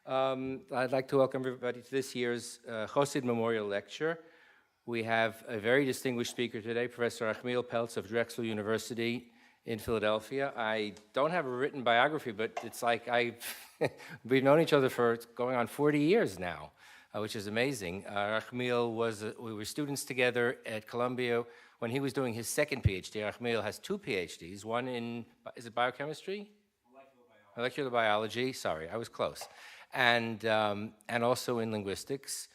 I'd like to welcome everybody to this year's Chosid Memorial Lecture. We have a very distinguished speaker today, Professor Achmiel Peltz of Drexel University in Philadelphia. I don't have a written biography, but it's like we've known each other for going on 40 years now, which is amazing. Achmiel we were students together at Columbia when he was doing his second PhD. Achmiel has two PhDs, one in, is it biochemistry? Molecular biology, sorry, I was close. And also in linguistics.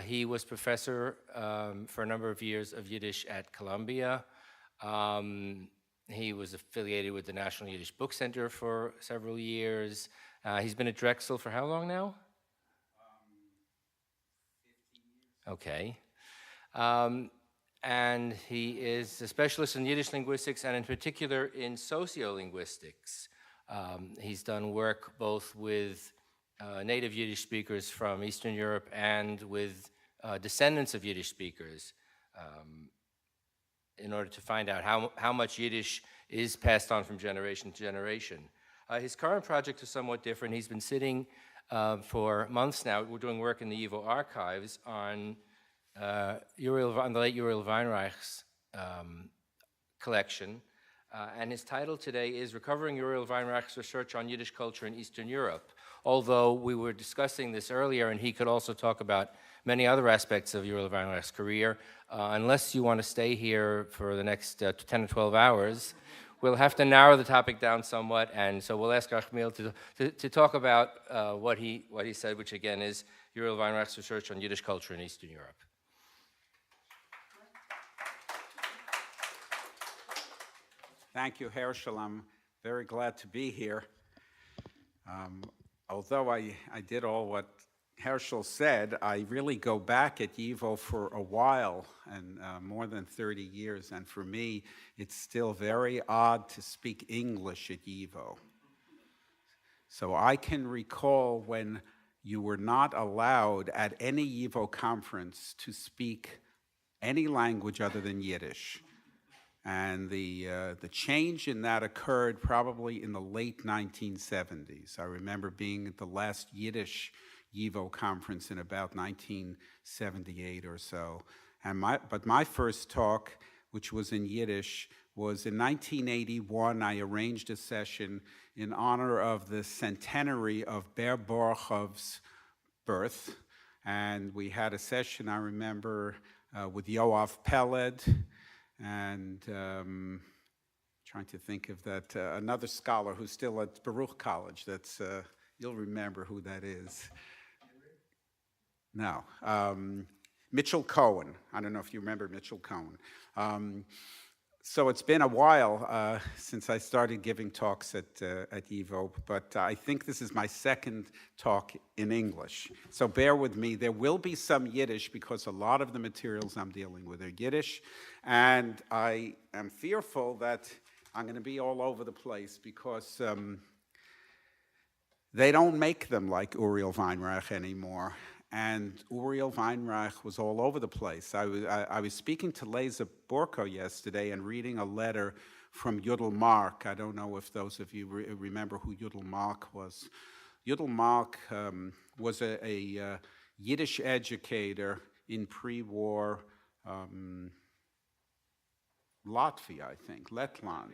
He was professor for a number of years of Yiddish at Columbia. He was affiliated with the National Yiddish Book Center for several years. He's been at Drexel for how long now? 15 years. Okay. And he is a specialist in Yiddish linguistics and in particular in sociolinguistics. He's done work both with native Yiddish speakers from Eastern Europe and with descendants of Yiddish speakers in order to find out how much Yiddish is passed on from generation to generation. His current project is somewhat different. He's been sitting for months now. We're doing work in the YIVO archives on the late Uriel Weinreich's collection. And his title today is Recovering Uriel Weinreich's Research on Yiddish Culture in Eastern Europe. Although we were discussing this earlier, and he could also talk about many other aspects of Uriel Weinreich's career. Unless you want to stay here for the next 10 or 12 hours, we'll have to narrow the topic down somewhat, and so we'll ask Achmiel to talk about what he said, which again is Uriel Weinreich's research on Yiddish culture in Eastern Europe. Thank you, Herschel. I'm very glad to be here. Although I did all what Herschel said, I really go back at YIVO for a while, and more than 30 years, and for me, it's still very odd to speak English at YIVO. So I can recall when you were not allowed at any YIVO conference to speak any language other than Yiddish. And the change in that occurred probably in the late 1970s. I remember being at the last Yiddish YIVO conference in about 1978 or so. But my first talk, which was in Yiddish, was in 1981. I arranged a session in honor of the centenary of Borisov's birth. And we had a session, I remember, with Yoav Peled, and trying to think of that, another scholar who's still at Baruch College. That's, you'll remember who that is. No, Mitchell Cohen. I don't know if you remember Mitchell Cohen. So it's been a while since I started giving talks at YIVO, but I think this is my second talk in English. So bear with me. There will be some Yiddish because a lot of the materials I'm dealing with are Yiddish, and I am fearful that I'm going to be all over the place because they don't make them like Uriel Weinreich anymore. And Uriel Weinreich was all over the place. I was speaking to Leza Borko yesterday and reading a letter from Yudel Mark. I don't know if those of you remember who Yudel Mark was. Yudel Mark was a Yiddish educator in pre-war Latvia, I think, Letland,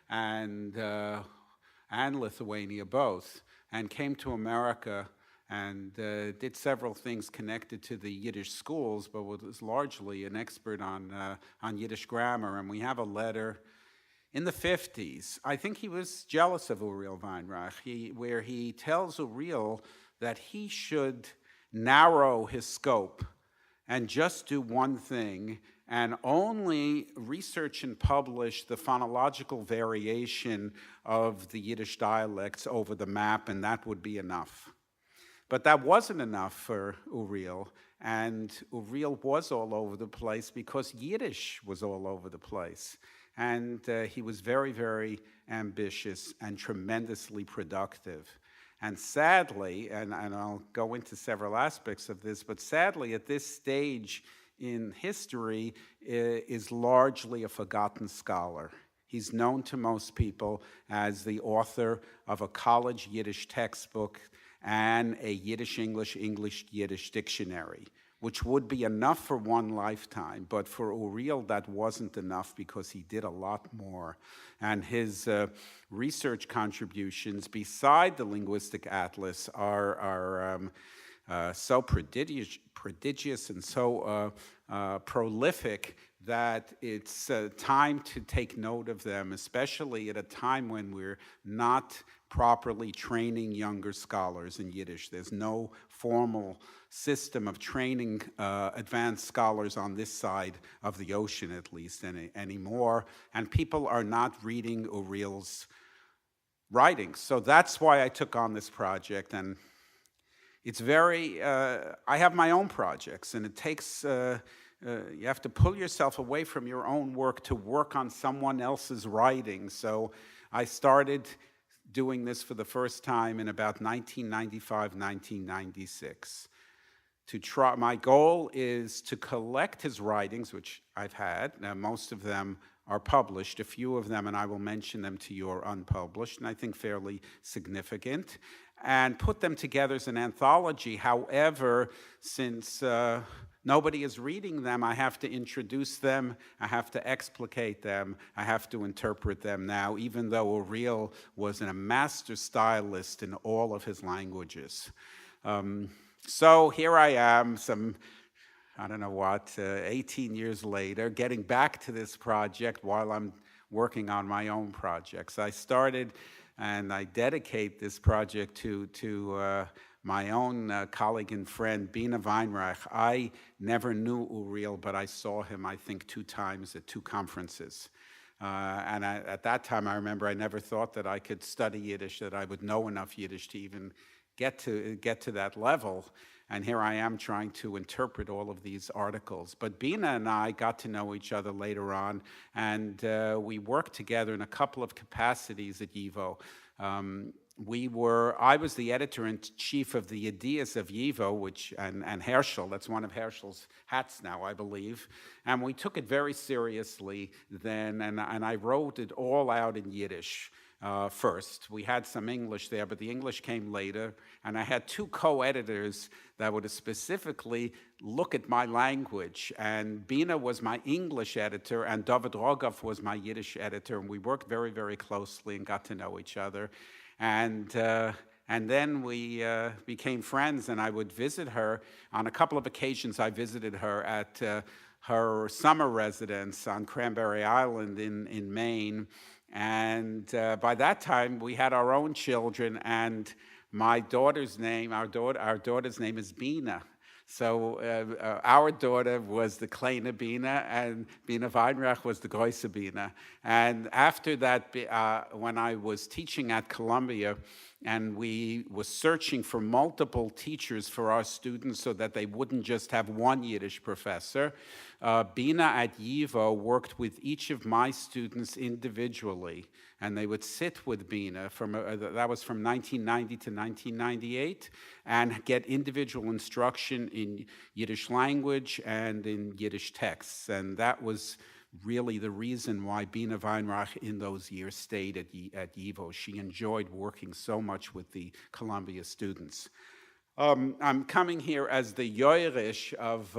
and Lithuania both, and came to America and did several things connected to the Yiddish schools, but was largely an expert on Yiddish grammar. And we have a letter in the 50s. I think he was jealous of Uriel Weinreich, where he tells Uriel that he should narrow his scope and just do one thing and only research and publish the phonological variation of the Yiddish dialects over the map, and that would be enough. But that wasn't enough for Uriel, and Uriel was all over the place because Yiddish was all over the place. And he was very, very ambitious and tremendously productive. And sadly, and I'll go into several aspects of this, but sadly at this stage in history is largely a forgotten scholar. He's known to most people as the author of a college Yiddish textbook and a Yiddish-English, English-Yiddish dictionary, which would be enough for one lifetime. But for Uriel, that wasn't enough because he did a lot more. And his research contributions beside the linguistic atlas are so prodigious and so prolific that it's time to take note of them, especially at a time when we're not properly training younger scholars in Yiddish. There's no formal system of training advanced scholars on this side of the ocean, at least, anymore. And people are not reading Uriel's writings. So that's why I took on this project. And it's very, I have my own projects, and it takes, you have to pull yourself away from your own work to work on someone else's writing. So I started doing this for the first time in about 1995, 1996. My goal is to collect his writings, which I've had. Now, most of them are published. A few of them, and I will mention them to you, are unpublished, and I think fairly significant, and put them together as an anthology. However, since nobody is reading them, I have to introduce them, I have to explicate them, I have to interpret them now, even though Uriel was a master stylist in all of his languages. So here I am, 18 years later, getting back to this project while I'm working on my own projects. I started, and I dedicate this project to my own colleague and friend, Bina Weinreich. I never knew Uriel, but I saw him, I think, 2 times at 2 conferences. And at that time, I remember I never thought that I could study Yiddish, that I would know enough Yiddish to even get to that level. And here I am trying to interpret all of these articles. But Bina and I got to know each other later on, and we worked together in a couple of capacities at YIVO. I was the editor-in-chief of the ideas of YIVO, and Herschel, that's one of Herschel's hats now, I believe. And we took it very seriously then, and I wrote it all out in Yiddish. First. We had some English there, but the English came later, and I had 2 co-editors that would specifically look at my language, and Bina was my English editor, and David Rogov was my Yiddish editor, and we worked very, very closely and got to know each other. And then we became friends, and I would visit her. On a couple of occasions, I visited her at her summer residence on Cranberry Island in Maine. And by that time, we had our own children, and my daughter's name, our daughter's name is Bina. So our daughter was the Kleine Bina, and Bina Weinreich was the Große Bina. And after that, when I was teaching at Columbia, and we were searching for multiple teachers for our students so that they wouldn't just have one Yiddish professor, Bina at YIVO worked with each of my students individually, and they would sit with Bina, that was from 1990 to 1998, and get individual instruction in Yiddish language and in Yiddish texts. And that was really the reason why Bina Weinreich in those years stayed at YIVO. She enjoyed working so much with the Columbia students. I'm coming here as the Yoirish of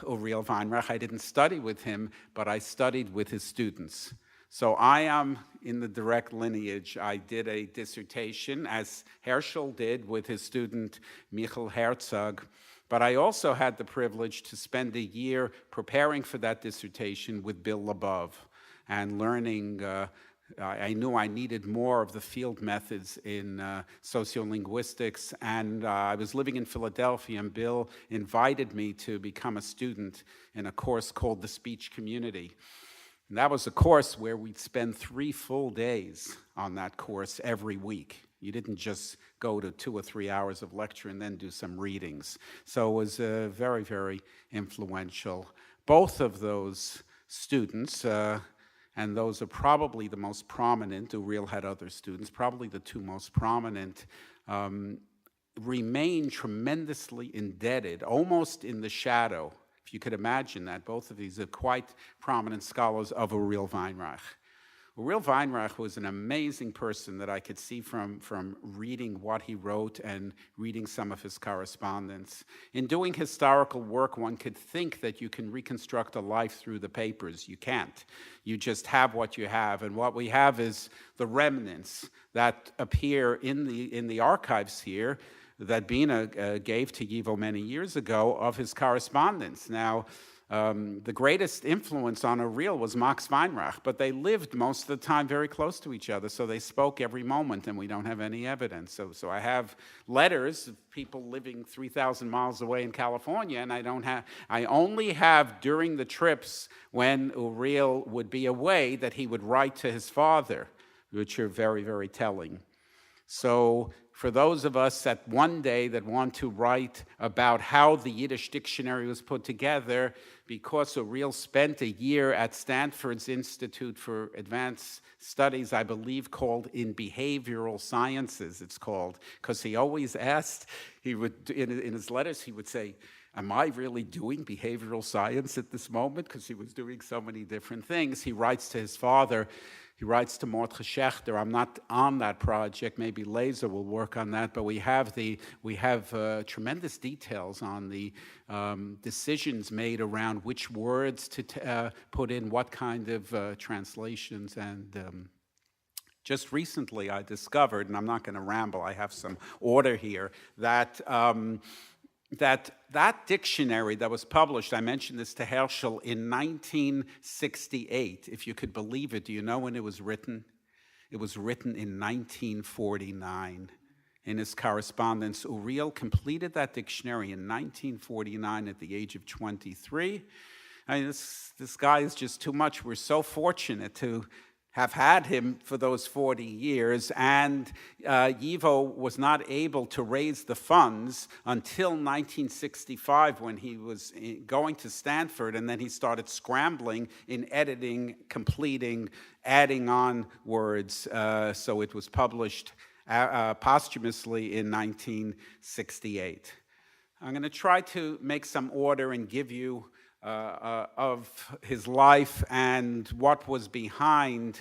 Uriel Weinreich. I didn't study with him, but I studied with his students. So I am in the direct lineage. I did a dissertation, as Herschel did with his student Michael Herzog. But I also had the privilege to spend a year preparing for that dissertation with Bill Labov and learning. I knew I needed more of the field methods in sociolinguistics, and I was living in Philadelphia, and Bill invited me to become a student in a course called The Speech Community. And that was a course where we'd spend 3 full days on that course every week. You didn't just go to 2 or 3 hours of lecture and then do some readings. So it was very, very influential. Both of those students, and those are probably the most prominent, Uriel had other students, probably the 2 most prominent, remain tremendously indebted, almost in the shadow, if you could imagine that. Both of these are quite prominent scholars of Uriel Weinreich. Uriel Weinreich was an amazing person that I could see from reading what he wrote and reading some of his correspondence. In doing historical work, one could think that you can reconstruct a life through the papers. You can't. You just have what you have, and what we have is the remnants that appear in the archives here that Bina gave to YIVO many years ago of his correspondence. Now, the greatest influence on Uriel was Max Weinreich, but they lived most of the time very close to each other, so they spoke every moment, and we don't have any evidence. So I have letters of people living 3,000 miles away in California, and I only have during the trips when Uriel would be away that he would write to his father, which are very, very telling. So for those of us that one day that want to write about how the Yiddish dictionary was put together, because Uriel spent a year at Stanford's Institute for Advanced Studies, I believe called in Behavioral Sciences, it's called, because he always asked, he would, in his letters, he would say, am I really doing behavioral science at this moment? Because he was doing so many different things. He writes to his father, he writes to Mordechai Schechter. I'm not on that project. Maybe Laser will work on that. But we have tremendous details on the decisions made around which words to put in what kind of translations. And just recently, I discovered, and I'm not going to ramble. I have some order here that. That dictionary that was published, I mentioned this to Herschel, in 1968, if you could believe it. Do you know when it was written? It was written in 1949. In his correspondence, Uriel completed that dictionary in 1949 at the age of 23. I mean, this guy is just too much. We're so fortunate to have had him for those 40 years, and YIVO was not able to raise the funds until 1965 when he was going to Stanford, and then he started scrambling in editing, completing, adding on words, so it was published posthumously in 1968. I'm going to try to make some order and give you of his life and what was behind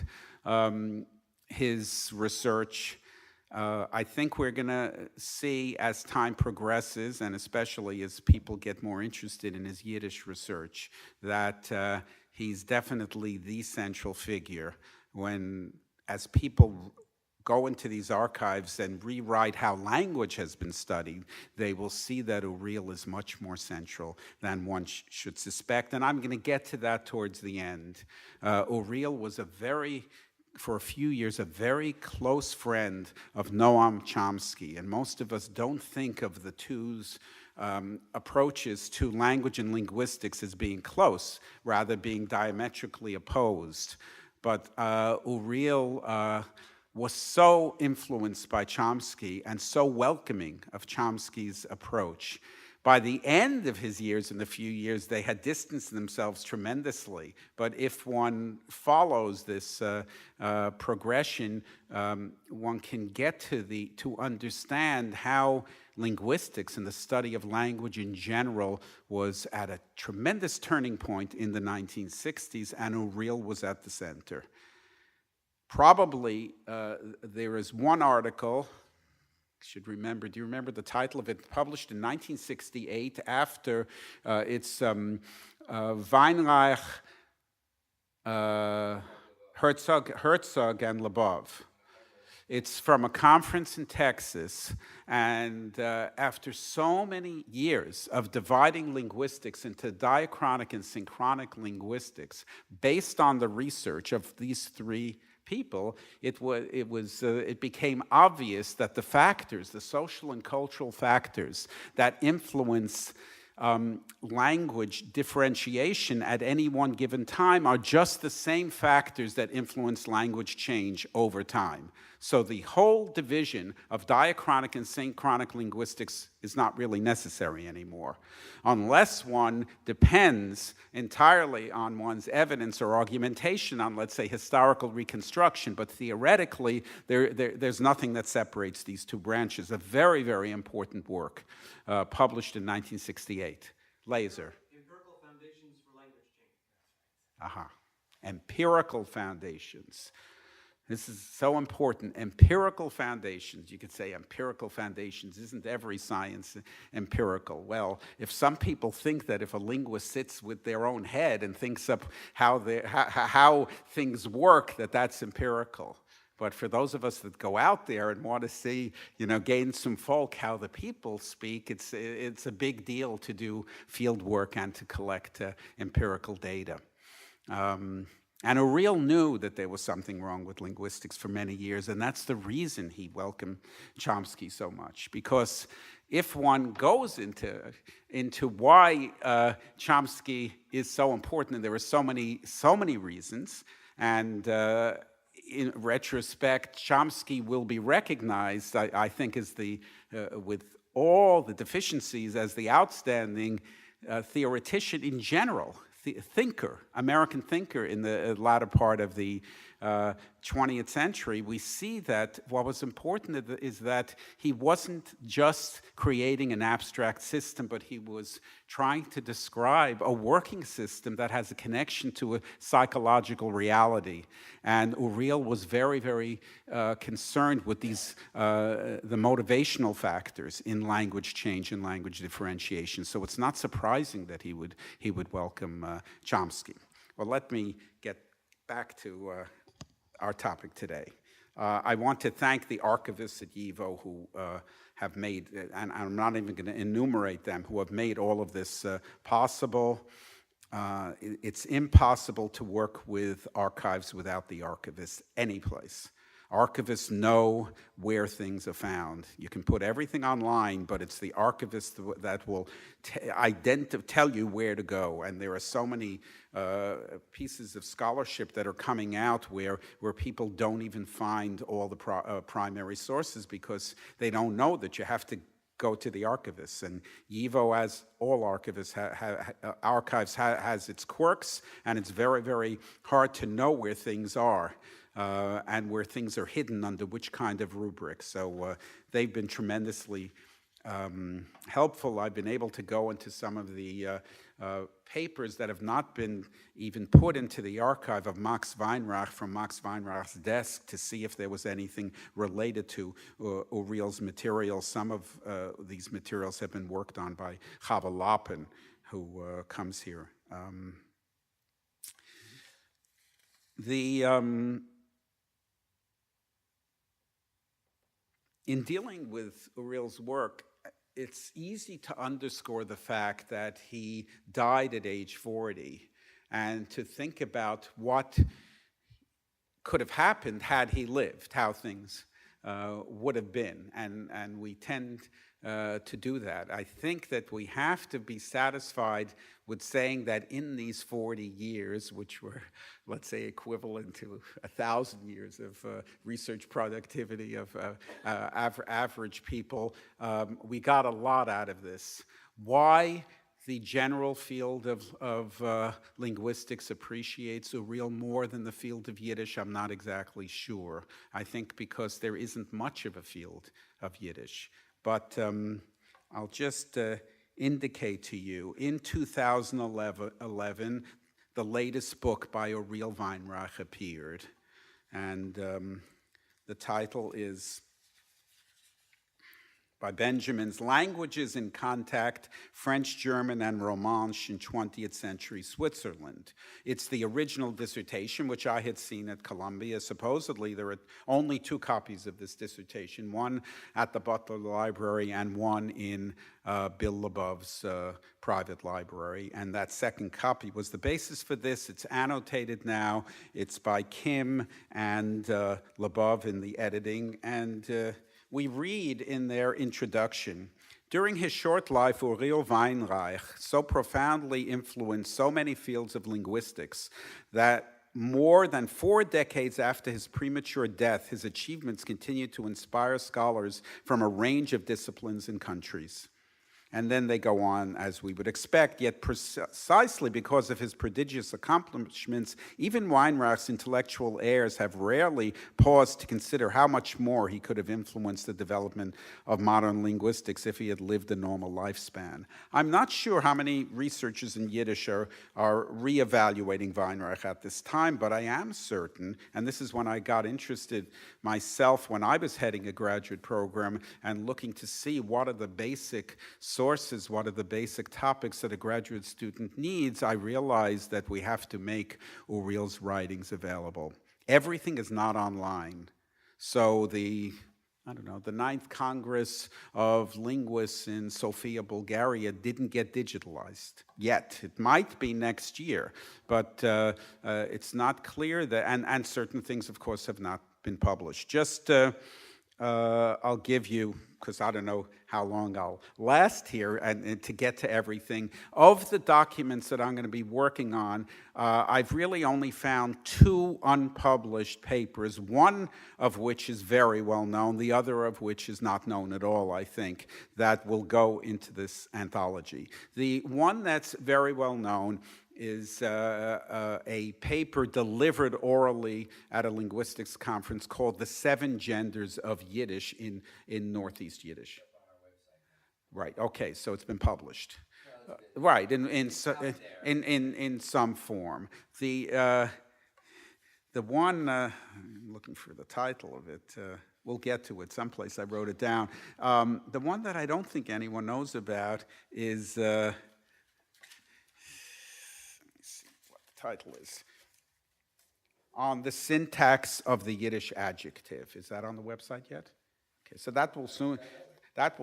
his research. I think we're going to see as time progresses, and especially as people get more interested in his Yiddish research, that he's definitely the central figure as people go into these archives and rewrite how language has been studied, they will see that Uriel is much more central than one should suspect. And I'm going to get to that towards the end. Uriel was for a few years, a very close friend of Noam Chomsky. And most of us don't think of the two's approaches to language and linguistics as being close, rather being diametrically opposed. But Uriel was so influenced by Chomsky and so welcoming of Chomsky's approach. By the end of his years, in the few years, they had distanced themselves tremendously. But if one follows this progression, one can get to understand how linguistics and the study of language in general was at a tremendous turning point in the 1960s, and Uriel was at the center. Probably there is one article, should remember, do you remember the title of it? Published in 1968 after it's Weinreich, Herzog and Lebov. It's from a conference in Texas, and after so many years of dividing linguistics into diachronic and synchronic linguistics, based on the research of these three people, it became obvious that the social and cultural factors that influence language differentiation at any one given time are just the same factors that influence language change over time. So the whole division of diachronic and synchronic linguistics is not really necessary anymore, unless one depends entirely on one's evidence or argumentation on, let's say, historical reconstruction. But theoretically, there's nothing that separates these two branches. A very, very important work published in 1968. Laser. Empirical Foundations for Language Change. Empirical foundations. This is so important. Empirical foundations. You could say empirical foundations. Isn't every science empirical? Well, if some people think that if a linguist sits with their own head and thinks up how things work, that's empirical. But for those of us that go out there and want to see, gain some folk how the people speak, it's a big deal to do field work and to collect empirical data. And Uriel knew that there was something wrong with linguistics for many years, and that's the reason he welcomed Chomsky so much. Because if one goes into why Chomsky is so important, and there are so many reasons, and in retrospect, Chomsky will be recognized, I think, as with all the deficiencies, as the outstanding theoretician in general. American thinker in the latter part of the 20th century. We see that what was important is that he wasn't just creating an abstract system, but he was trying to describe a working system that has a connection to a psychological reality. And Uriel was very, very concerned with these, the motivational factors in language change and language differentiation. So it's not surprising that he would welcome Chomsky. Well, let me get back to our topic today. I want to thank the archivists at YIVO who have made, and I'm not even going to enumerate them, who have made all of this possible. It's impossible to work with archives without the archivists anyplace. Archivists know where things are found. You can put everything online, but it's the archivist that will tell you where to go. And there are so many pieces of scholarship that are coming out where people don't even find all the primary sources because they don't know that you have to go to the archivists. And YIVO, as all archivists, archives has its quirks, and it's very, very hard to know where things are. And where things are hidden under which kind of rubric. So they've been tremendously helpful. I've been able to go into some of the papers that have not been even put into the archive of Max Weinreich from Max Weinreich's desk to see if there was anything related to Uriel's material. Some of these materials have been worked on by Chava Lappen, who comes here. In dealing with Uriel's work, it's easy to underscore the fact that he died at age 40 and to think about what could have happened had he lived, how things would have been. And we tend to do that. I think that we have to be satisfied with saying that in these 40 years, which were, let's say, equivalent to 1,000 years of research productivity of average people, we got a lot out of this. Why the general field of linguistics appreciates Uriel more than the field of Yiddish, I'm not exactly sure. I think because there isn't much of a field of Yiddish. But I'll just indicate to you, in 2011, the latest book by Uriel Weinreich appeared. And the title is by Benjamin's Languages in Contact, French, German, and Romansh in 20th Century Switzerland. It's the original dissertation, which I had seen at Columbia. Supposedly, there are only 2 copies of this dissertation, one at the Butler Library and one in Bill Lebov's private library. And that second copy was the basis for this. It's annotated now. It's by Kim and Lebov in the editing. And we read in their introduction, during his short life, Uriel Weinreich so profoundly influenced so many fields of linguistics that more than 4 decades after his premature death, his achievements continued to inspire scholars from a range of disciplines and countries. And then they go on, as we would expect, yet precisely because of his prodigious accomplishments, even Weinreich's intellectual heirs have rarely paused to consider how much more he could have influenced the development of modern linguistics if he had lived a normal lifespan. I'm not sure how many researchers in Yiddish are reevaluating Weinreich at this time, but I am certain, and this is when I got interested myself when I was heading a graduate program and looking to see what are the basic sources, what are the basic topics that a graduate student needs, I realized that we have to make Uriel's writings available. Everything is not online. So the 9th Congress of Linguists in Sofia, Bulgaria didn't get digitalized yet. It might be next year, but it's not clear that, and certain things, of course, have not been published. Just, I'll give you, because I don't know how long I'll last here and to get to everything. Of the documents that I'm going to be working on, I've really only found 2 unpublished papers, one of which is very well known, the other of which is not known at all, I think, that will go into this anthology. The one that's very well known is a paper delivered orally at a linguistics conference called The 7 Genders of Yiddish in Northeast Yiddish. Right, okay, so it's been published. Right, in some form. The one, I'm looking for the title of it, we'll get to it someplace, I wrote it down. The one that I don't think anyone knows about is, let me see what the title is, On the Syntax of the Yiddish Adjective. Is that on the website yet? Okay, so that will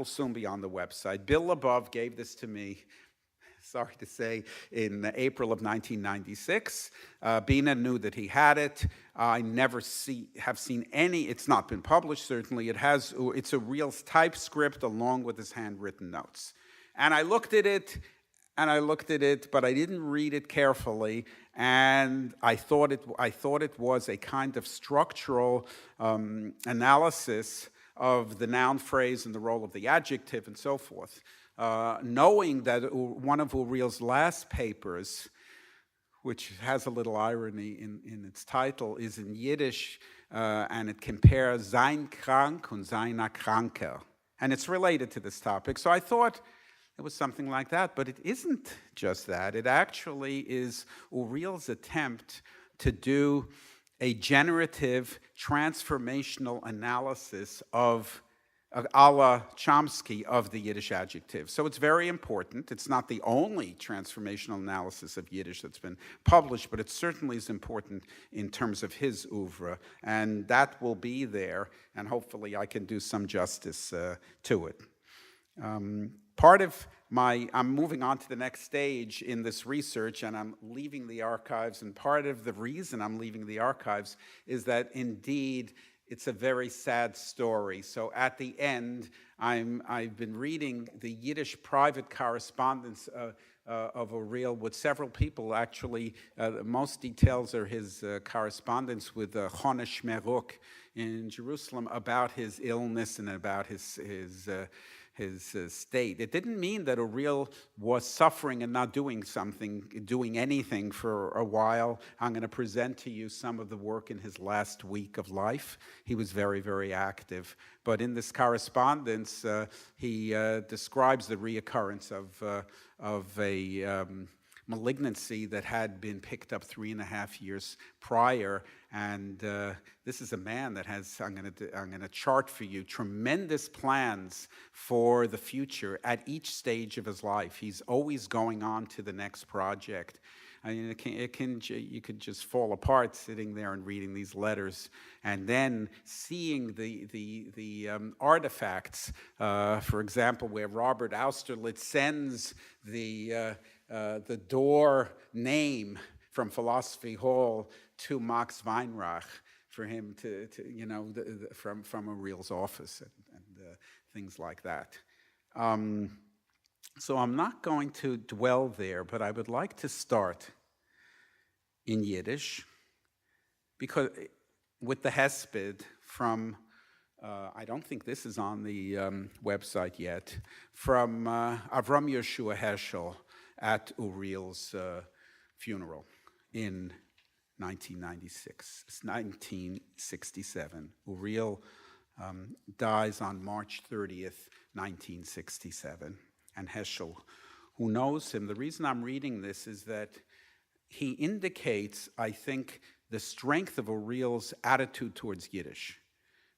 soon be on the website. Bill Above gave this to me, sorry to say, in April of 1996. Bina knew that he had it. I never have seen any. It's not been published, certainly. It's a real typescript along with his handwritten notes. And I looked at it, but I didn't read it carefully, and I thought it was a kind of structural analysis of the noun phrase and the role of the adjective and so forth. Knowing that one of Uriel's last papers, which has a little irony in its title, is in Yiddish, and it compares sein krank und seiner Kranke. And it's related to this topic. So I thought it was something like that, but it isn't just that. It actually is Uriel's attempt to do a generative transformational analysis of a la Chomsky of the Yiddish adjective. So it's very important. It's not the only transformational analysis of Yiddish that's been published, but it certainly is important in terms of his oeuvre, and that will be there, and hopefully I can do some justice to it. I'm moving on to the next stage in this research, and I'm leaving the archives, and part of the reason I'm leaving the archives is that indeed it's a very sad story. So at the end, I've been reading the Yiddish private correspondence of Uriel with several people. Actually, the most details are his correspondence with Chona Shmeruk in Jerusalem about his illness and about his state. It didn't mean that Uriel was suffering and not doing anything for a while. I'm going to present to you some of the work in his last week of life. He was very, very active. But in this correspondence, he describes the reoccurrence of a malignancy that had been picked up 3.5 years prior. And this is a man that has, I'm going to chart for you, tremendous plans for the future at each stage of his life. He's always going on to the next project. I mean, you could just fall apart sitting there and reading these letters, and then seeing the artifacts. For example, where Robert Austerlitz sends the door name from Philosophy Hall to Max Weinreich for him to from Uriel's office and things like that. So I'm not going to dwell there, but I would like to start in Yiddish, because with the Hesped from I don't think this is on the website yet, from Avram Yeshua Heschel at Uriel's funeral in 1996. It's 1967. Uriel dies on March 30th, 1967. And Heschel, who knows him, the reason I'm reading this is that he indicates, I think, the strength of Uriel's attitude towards Yiddish.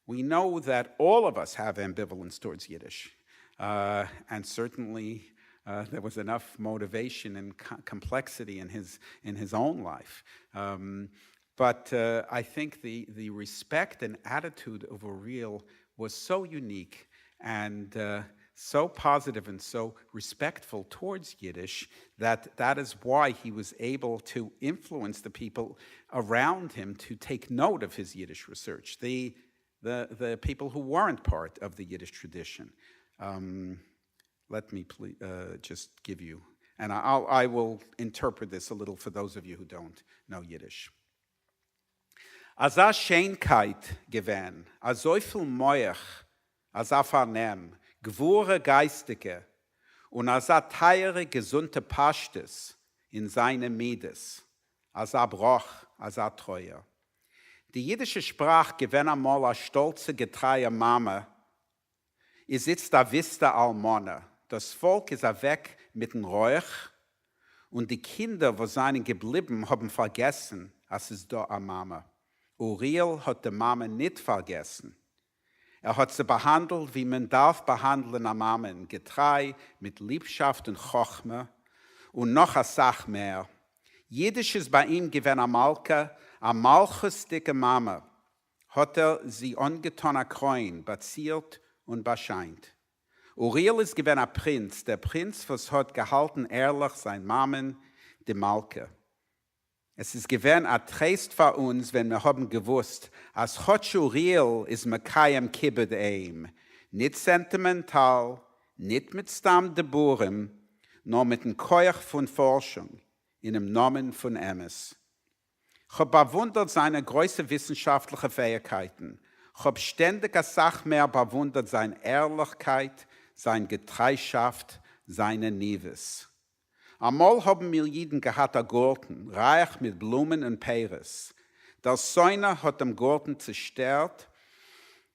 We know that all of us have ambivalence towards Yiddish, and certainly there was enough motivation and complexity in his own life. But I think the respect and attitude of Uriel was so unique and so positive and so respectful towards Yiddish that is why he was able to influence the people around him to take note of his Yiddish research. The people who weren't part of the Yiddish tradition. Let me just give you, and I will interpret this a little for those of you who don't know Yiddish. As a Schönkeit gewähn, a so viel Meuch, as a Vernehm, gewure Geistige, und as a teure, gesunde Pashtes in seine Mides, as a Broch, as a Treue. Die jiddische Sprache gewinnt einmal a stolze, getreue Mama, is jetzt da Vista Almona. Das Volk ist weg mit dem Räuch und die Kinder, wo seien geblieben, haben vergessen, als es da a Mama. Uriel hat die Mama nicht vergessen. Hat sie behandelt, wie man darf behandeln a Mama, in Getrei, mit Liebschaft und Chochme und noch a Sach mehr. Jiddisch ist bei ihm gewinnt a Malka, a Malchus dicke Mama, hat sie angetan a Kreun, baziert und bescheint. Uriel ist gewesen ein Prinz, der Prinz, was hat gehalten ehrlich sein Mamen, die Malke. Es ist gewesen ein Trost für uns, wenn wir haben gewusst, als Hotsch Uriel ist Mekayem Kibbet Eim, nicht sentimental, nicht mit Stamm de Burem, nur mit dem Keuch von Forschung, in dem Namen von Emes. Ich habe bewundert seine große wissenschaftliche Fähigkeiten. Ich habe ständig eine Sache mehr bewundert, seine Ehrlichkeit, seine Getreischaft, seine Nieves. Einmal haben wir Jiden gehabt einen Garten, reich mit Blumen und Peres. Der Säuner hat den Garten zerstört,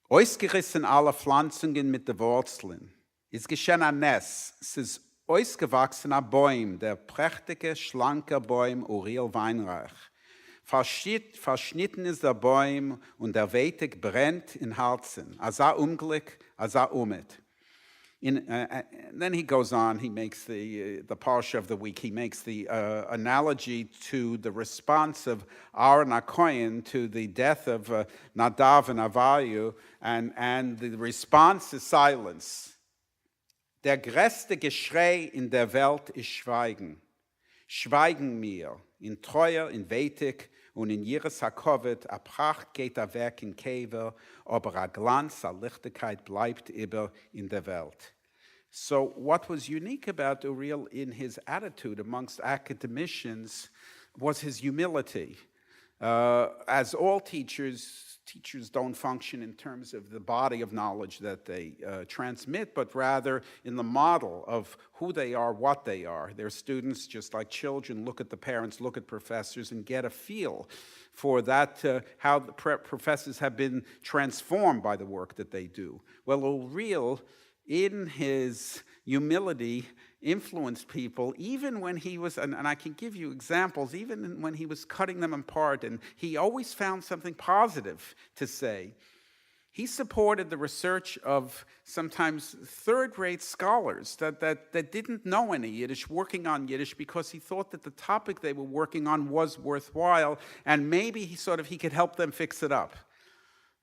ausgerissen alle Pflanzungen mit den Wurzeln. Es geschehen ein Nest, es ist ausgewachsen ein Baum, der prächtige, schlanke Baum Uriel Weinreich. Verschnitten ist der Baum und der Wettig brennt in Herzen. Als Unglück, als Umit. Then he goes on, he makes the parsha of the week, he makes the analogy to the response of Aaron HaKohen to the death of Nadav and Avihu, and the response is silence. Der größte Geschrei in der Welt ist Schweigen. Schweigen mir, in Treue, in Wettig und in Jiras HaKovet, a Pracht geht weg in Kever, aber a Glanz, a Lichtigkeit bleibt über in der Welt. So what was unique about Uriel in his attitude amongst academicians was his humility. As all teachers don't function in terms of the body of knowledge that they transmit, but rather in the model of who they are, what they are. Their students, just like children, look at the parents, look at professors, and get a feel for that, how the professors have been transformed by the work that they do. Well, Uriel, in his humility, influenced people, even when he was, and I can give you examples, even when he was cutting them apart, and he always found something positive to say. He supported the research of sometimes third-rate scholars that didn't know any Yiddish, working on Yiddish, because he thought that the topic they were working on was worthwhile, and maybe he could help them fix it up.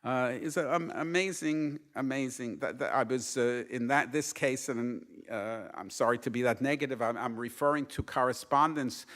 It's amazing. That I was in this case, and I'm sorry to be that negative. I'm referring to correspondence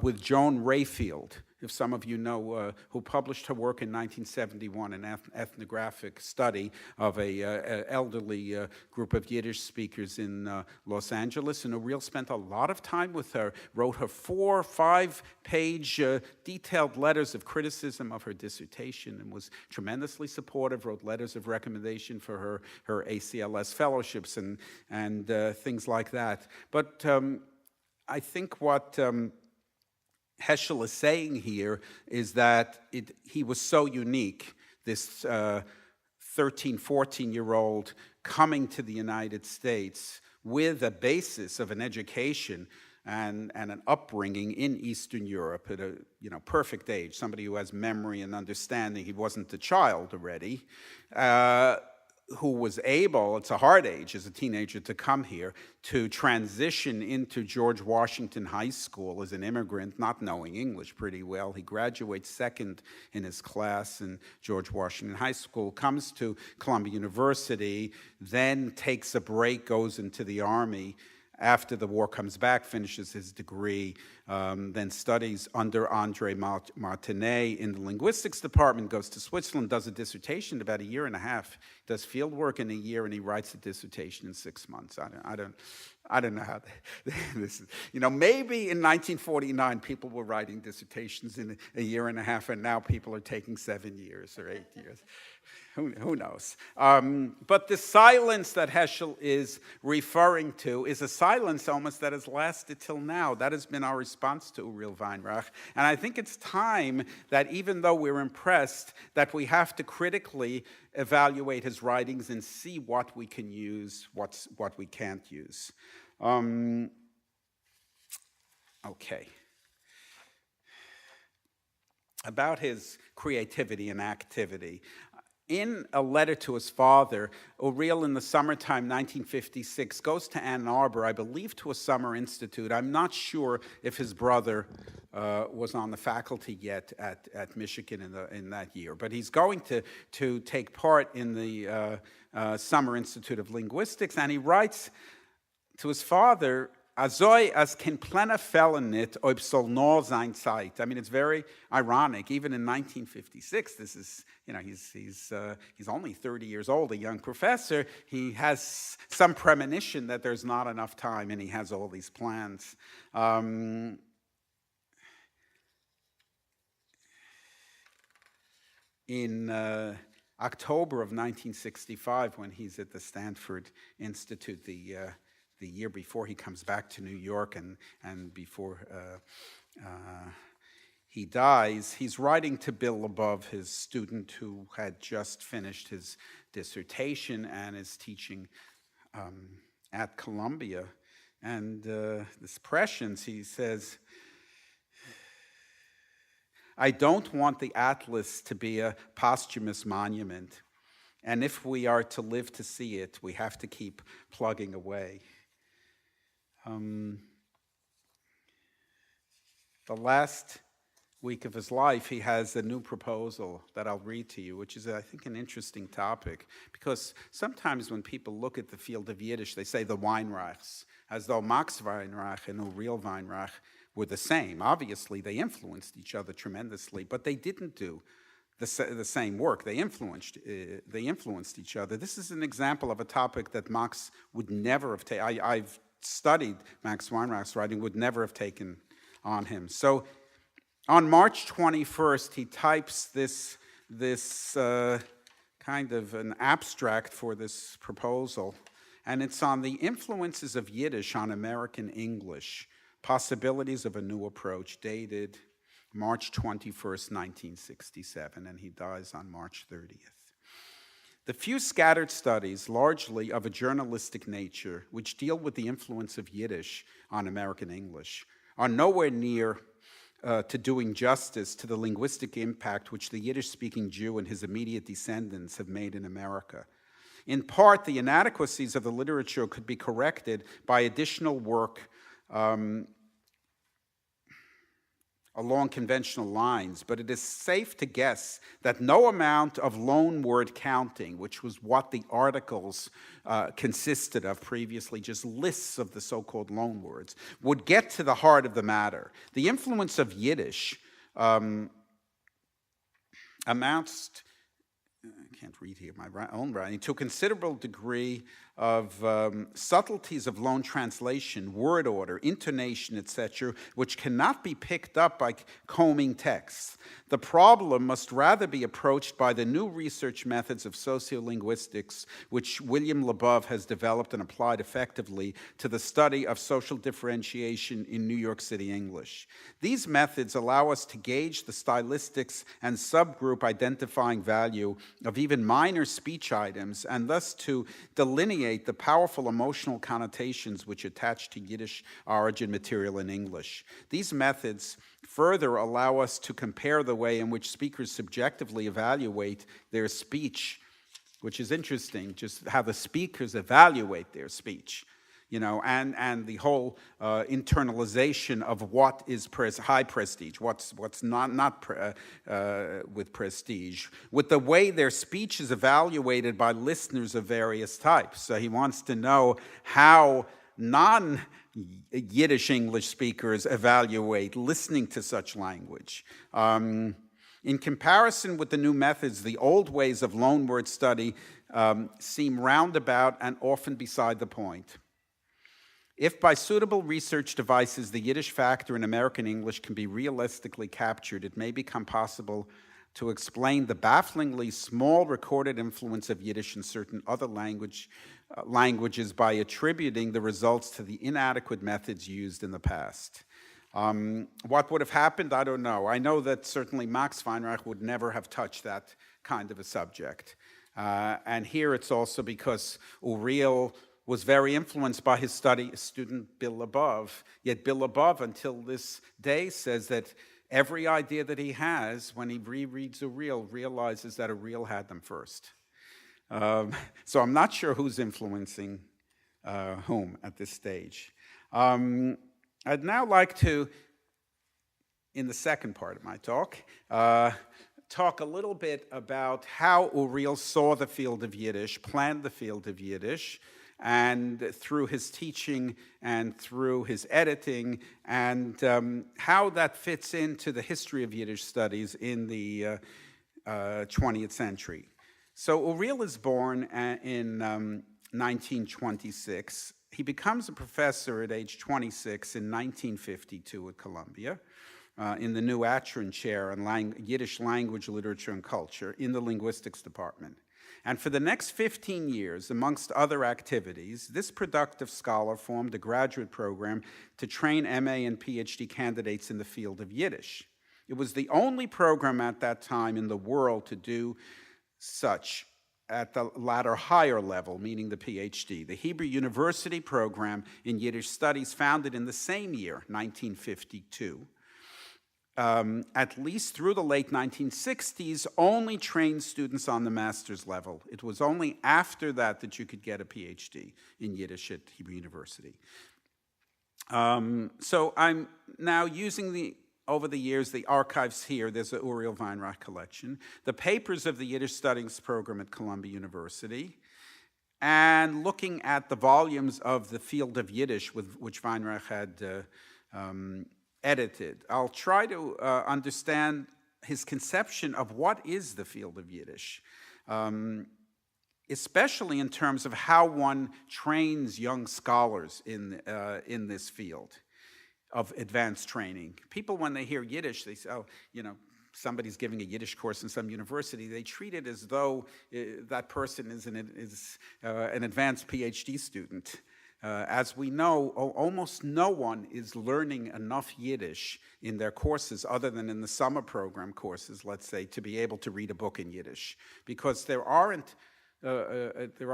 with Joan Rayfield, if some of you know, who published her work in 1971, an ethnographic study of a elderly group of Yiddish speakers in Los Angeles. And Uriel spent a lot of time with her, wrote her 4 or 5 page detailed letters of criticism of her dissertation, and was tremendously supportive, wrote letters of recommendation for her ACLS fellowships and things like that. But I think what Heschel is saying here is that he was so unique, this 13, 14-year-old coming to the United States with a basis of an education and an upbringing in Eastern Europe at a perfect age, somebody who has memory and understanding. He wasn't a child already, who was able, it's a hard age as a teenager to come here, to transition into George Washington High School as an immigrant, not knowing English pretty well. He graduates second in his class in George Washington High School, comes to Columbia University, then takes a break, goes into the Army. After the war, comes back, finishes his degree, then studies under André Martinet in the linguistics department, goes to Switzerland, does a dissertation about 1.5 years, does field work in 1 year, and he writes a dissertation in 6 months. I don't know how this is. Maybe in 1949 people were writing dissertations in 1.5 years, and now people are taking 7 years or 8 years. Who knows? But the silence that Heschel is referring to is a silence almost that has lasted till now. That has been our response to Uriel Weinreich. And I think it's time that even though we're impressed, that we have to critically evaluate his writings and see what we can use, what we can't use. Okay. About his creativity and activity. In a letter to his father, Uriel, in the summertime 1956, goes to Ann Arbor, I believe to a summer institute. I'm not sure if his brother was on the faculty yet at Michigan in that year, but he's going to take part in the Summer Institute of Linguistics, and he writes to his father, Azoi as kein plener Fellen nit, ob soll nur sein Zeit. I mean, it's very ironic. Even in 1956, this is, he's only 30 years old, a young professor. He has some premonition that there's not enough time, and he has all these plans. In October of 1965, when he's at the Stanford Institute, the year before he comes back to New York and before he dies, he's writing to Bill Labov, his student who had just finished his dissertation and is teaching at Columbia. And this prescience, he says, I don't want the atlas to be a posthumous monument. And if we are to live to see it, we have to keep plugging away. The last week of his life, he has a new proposal that I'll read to you, which is, I think, an interesting topic, because sometimes when people look at the field of Yiddish, they say the Weinreichs, as though Max Weinreich and Uriel Weinreich were the same. Obviously, they influenced each other tremendously, but they didn't do the same work. They influenced each other. This is an example of a topic that Max would never have taken. I've studied Max Weinreich's writing, would never have taken on him. So on March 21st, he types this kind of an abstract for this proposal, and it's on the influences of Yiddish on American English, possibilities of a new approach, dated March 21st, 1967, and he dies on March 30th. The few scattered studies, largely of a journalistic nature, which deal with the influence of Yiddish on American English, are nowhere near to doing justice to the linguistic impact which the Yiddish-speaking Jew and his immediate descendants have made in America. In part, the inadequacies of the literature could be corrected by additional work along conventional lines, but it is safe to guess that no amount of loan word counting, which was what the articles consisted of previously, just lists of the so-called loan words, would get to the heart of the matter. The influence of Yiddish amounts, I can't read here my own writing, to a considerable degree of subtleties of loan translation, word order, intonation, etc., which cannot be picked up by combing texts. The problem must rather be approached by the new research methods of sociolinguistics, which William Labov has developed and applied effectively to the study of social differentiation in New York City English. These methods allow us to gauge the stylistics and subgroup identifying value of even minor speech items, and thus to delineate the powerful emotional connotations which attach to Yiddish origin material in English. These methods further allow us to compare the way in which speakers subjectively evaluate their speech, which is interesting, just how the speakers evaluate their speech, and the whole internalization of what is high prestige, what's not with prestige, with the way their speech is evaluated by listeners of various types. So he wants to know how non-Yiddish English speakers evaluate listening to such language. In comparison with the new methods, the old ways of loanword study seem roundabout and often beside the point. If by suitable research devices the Yiddish factor in American English can be realistically captured, it may become possible to explain the bafflingly small recorded influence of Yiddish in certain other languages by attributing the results to the inadequate methods used in the past. What would have happened, I don't know. I know that certainly Max Weinreich would never have touched that kind of a subject. And here it's also because Uriel was very influenced by his student Bill Labov. Yet Bill Labov, until this day, says that every idea that he has, when he rereads Uriel, realizes that Uriel had them first. So I'm not sure who's influencing whom at this stage. I'd now like to, in the second part of my talk, talk a little bit about how Uriel saw the field of Yiddish, planned the field of Yiddish, and through his teaching and through his editing, and how that fits into the history of Yiddish studies in the 20th century. So Uriel is born in 1926. He becomes a professor at age 26 in 1952 at Columbia in the new Atron Chair on Yiddish Language, Literature, and Culture in the Linguistics Department. And for the next 15 years, amongst other activities, this productive scholar formed a graduate program to train MA and PhD candidates in the field of Yiddish. It was the only program at that time in the world to do such at the latter higher level, meaning the PhD. The Hebrew University program in Yiddish studies, founded in the same year, 1952, at least through the late 1960s, only trained students on the master's level. It was only after that that you could get a PhD in Yiddish at Hebrew University. So I'm now using over the years, the archives here. There's a Uriel Weinreich collection, the papers of the Yiddish Studies program at Columbia University, and looking at the volumes of the field of Yiddish which Weinreich had edited. I'll try to understand his conception of what is the field of Yiddish, especially in terms of how one trains young scholars in this field of advanced training. People, when they hear Yiddish, they say, oh, somebody's giving a Yiddish course in some university. They treat it as though that person is an advanced PhD student. As we know, almost no one is learning enough Yiddish in their courses, other than in the summer program courses, let's say, to be able to read a book in Yiddish, because there are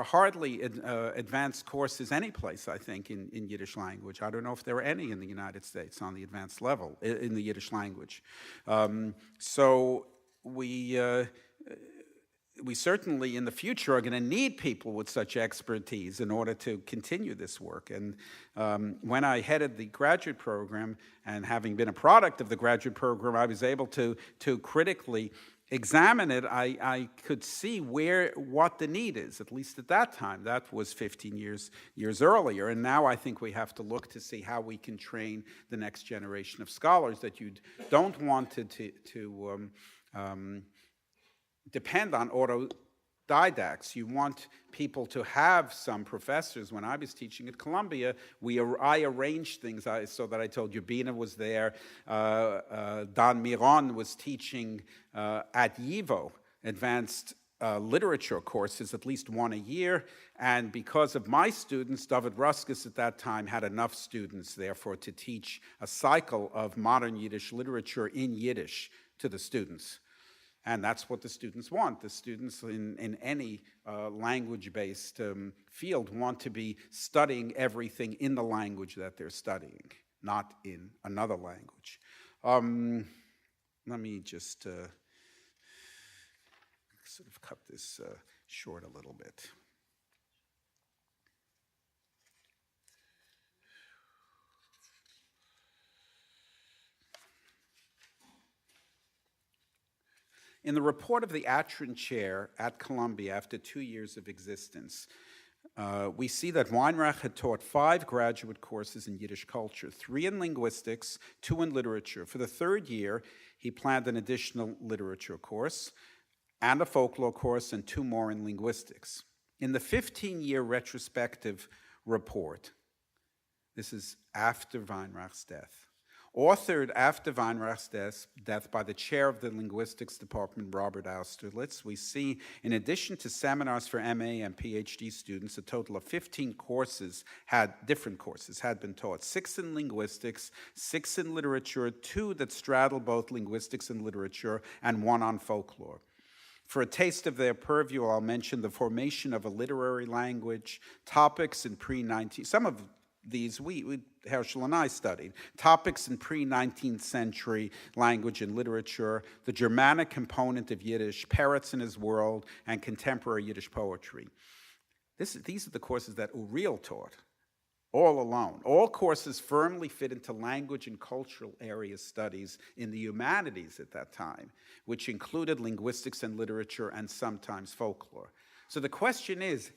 hardly advanced courses anyplace, I think, in Yiddish language. I don't know if there are any in the United States on the advanced level in the Yiddish language. So we certainly in the future are going to need people with such expertise in order to continue this work. And when I headed the graduate program, and having been a product of the graduate program, I was able to critically examine it, I could see what the need is, at least at that time. That was 15 years earlier. And now I think we have to look to see how we can train the next generation of scholars, that you don't want to depend on autodidacts. You want people to have some professors. When I was teaching at Columbia, I arranged things so that I told you, Bina was there, Don Miron was teaching at YIVO, advanced literature courses, at least one a year, and because of my students, David Ruskus at that time had enough students, therefore, to teach a cycle of modern Yiddish literature in Yiddish to the students. And that's what the students want. The students in any language-based field want to be studying everything in the language that they're studying, not in another language. Let me just sort of cut this short a little bit. In the report of the Atrin Chair at Columbia after 2 years of existence, we see that Weinreich had taught 5 graduate courses in Yiddish culture, 3 in linguistics, 2 in literature. For the 3rd year, he planned an additional literature course and a folklore course and 2 more in linguistics. In the 15-year retrospective report, this is after Weinreich's death, authored after Weinreich's death by the chair of the linguistics department, Robert Austerlitz, we see, in addition to seminars for MA and PhD students, a total of 15 different courses had been taught, 6 in linguistics, 6 in literature, 2 that straddle both linguistics and literature, and 1 on folklore. For a taste of their purview, I'll mention the formation of a literary language, topics in some of these Herschel and I studied, topics in pre-19th century language and literature, the Germanic component of Yiddish, Peretz and his world, and contemporary Yiddish poetry. These are the courses that Uriel taught, all alone. All courses firmly fit into language and cultural area studies in the humanities at that time, which included linguistics and literature and sometimes folklore. So the question is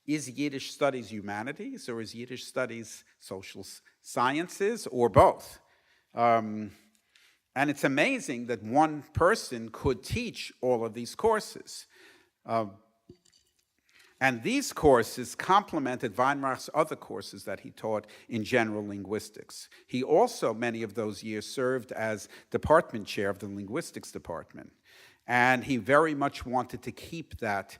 Yiddish studies humanities, or is Yiddish studies social sciences, or both? And it's amazing that one person could teach all of these courses. And these courses complemented Weinreich's other courses that he taught in general linguistics. He also, many of those years, served as department chair of the linguistics department. And he very much wanted to keep that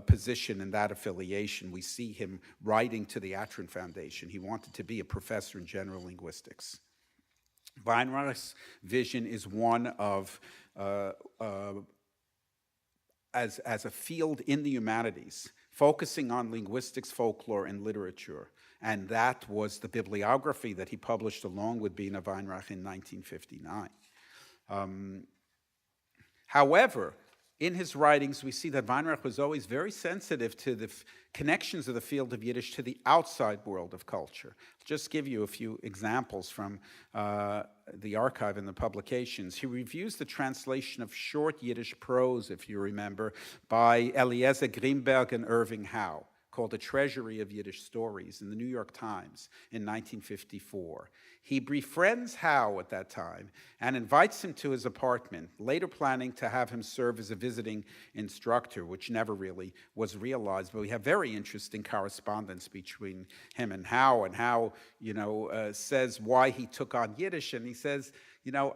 position and that affiliation. We see him writing to the Atrin Foundation. He wanted to be a professor in general linguistics. Weinreich's vision is one of, as a field in the humanities, focusing on linguistics, folklore, and literature. And that was the bibliography that he published along with Bina Weinreich in 1959. However, in his writings, we see that Weinreich was always very sensitive to the connections of the field of Yiddish to the outside world of culture. I'll just give you a few examples from the archive and the publications. He reviews the translation of short Yiddish prose, if you remember, by Eliezer Grimberg and Irving Howe, called The Treasury of Yiddish Stories in the New York Times in 1954. He befriends Howe at that time and invites him to his apartment, later planning to have him serve as a visiting instructor, which never really was realized. But we have very interesting correspondence between him and Howe. And Howe, says why he took on Yiddish. And he says,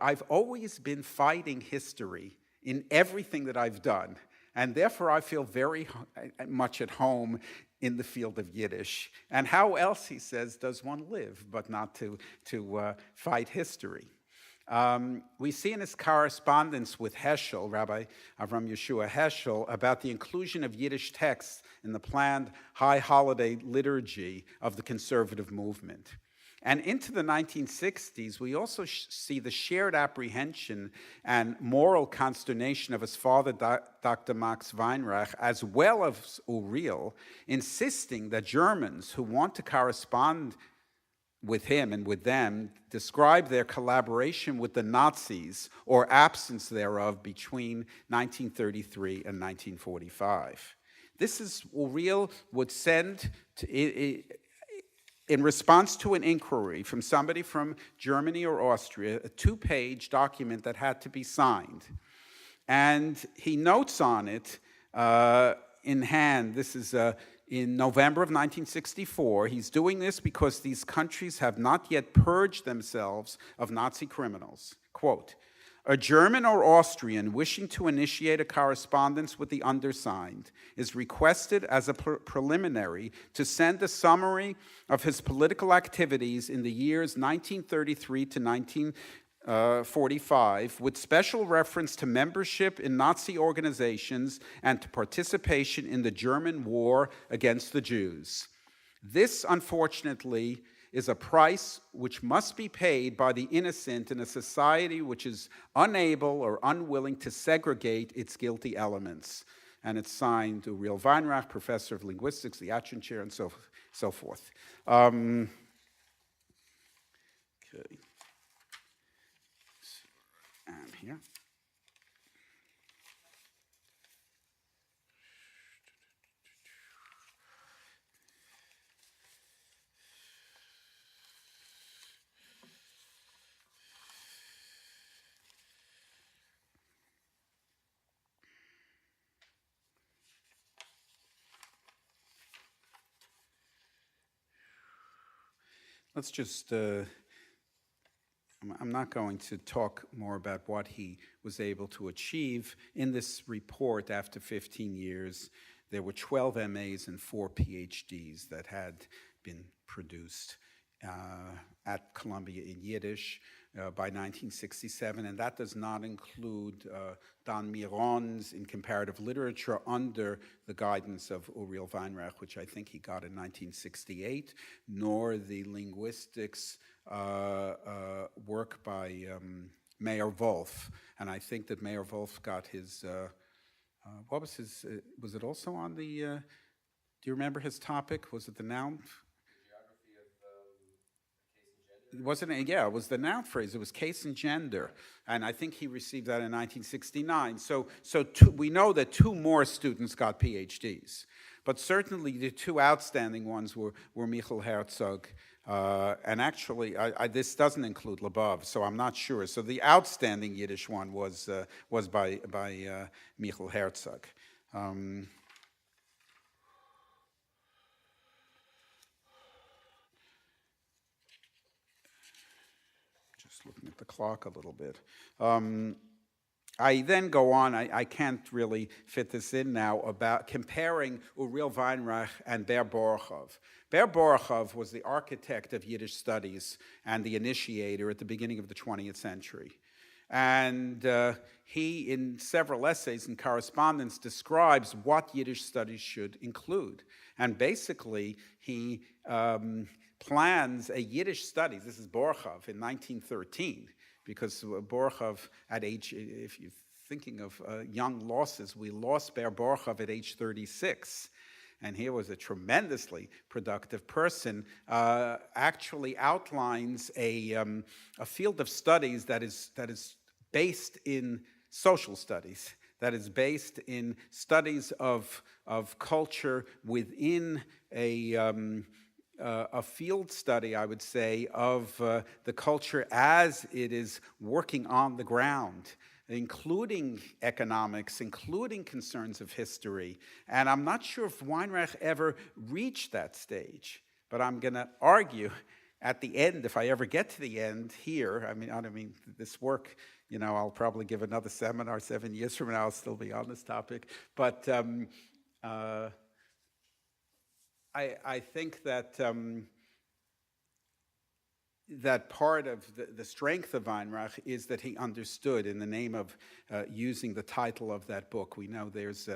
I've always been fighting history in everything that I've done. And therefore, I feel very much at home in the field of Yiddish. And how else, he says, does one live but not to fight history? We see in his correspondence with Heschel, Rabbi Avram Yeshua Heschel, about the inclusion of Yiddish texts in the planned high holiday liturgy of the conservative movement. And into the 1960s, we also see the shared apprehension and moral consternation of his father, Dr. Max Weinreich, as well as Uriel, insisting that Germans who want to correspond with him and with them, describe their collaboration with the Nazis, or absence thereof, between 1933 and 1945. This is Uriel would send in response to an inquiry from somebody from Germany or Austria, a 2-page document that had to be signed. And he notes on it in hand, this is in November of 1964. He's doing this because these countries have not yet purged themselves of Nazi criminals. Quote, "A German or Austrian wishing to initiate a correspondence with the undersigned is requested as a preliminary to send a summary of his political activities in the years 1933 to 1945, with special reference to membership in Nazi organizations and to participation in the German war against the Jews. This, unfortunately, is a price which must be paid by the innocent in a society which is unable or unwilling to segregate its guilty elements." And it's signed Uriel Weinreich, professor of linguistics, the adjunct chair, and so forth. Okay. And here. Let's just, I'm not going to talk more about what he was able to achieve. In this report, after 15 years, there were 12 MAs and 4 PhDs that had been produced at Columbia in Yiddish by 1967, and that does not include Dan Miron's in comparative literature under the guidance of Uriel Weinreich, which I think he got in 1968, nor the linguistics work by Meyer Wolf. And I think that Meyer Wolf got his, what was his, was it also on the, do you remember his topic? Was it the noun? It wasn't, yeah, it was the noun phrase. It was case and gender. And I think he received that in 1969. So we know that 2 more students got PhDs. But certainly the 2 outstanding ones were Michael Herzog, and actually this doesn't include Lebov, so I'm not sure. So the outstanding Yiddish one was by Michael Herzog. Looking at the clock a little bit. I then go on, I can't really fit this in now, about comparing Uriel Weinreich and Ber Borissov. Ber Borissov was the architect of Yiddish studies and the initiator at the beginning of the 20th century. And he, in several essays and correspondence, describes what Yiddish studies should include. And basically, he plans a Yiddish studies. This is Borissov in 1913, because Borissov at age, if you're thinking of young losses, we lost Ber Borissov at age 36. And he was a tremendously productive person, actually outlines a field of studies that is based in social studies, that is based in studies of culture within a field study, I would say, of the culture as it is working on the ground, including economics, including concerns of history. And I'm not sure if Weinreich ever reached that stage, but I'm going to argue at the end, if I ever get to the end here, I don't mean this work, I'll probably give another seminar 7 years from now, I'll still be on this topic, but I think that that part of the strength of Weinreich is that he understood, in the name of using the title of that book. We know there's,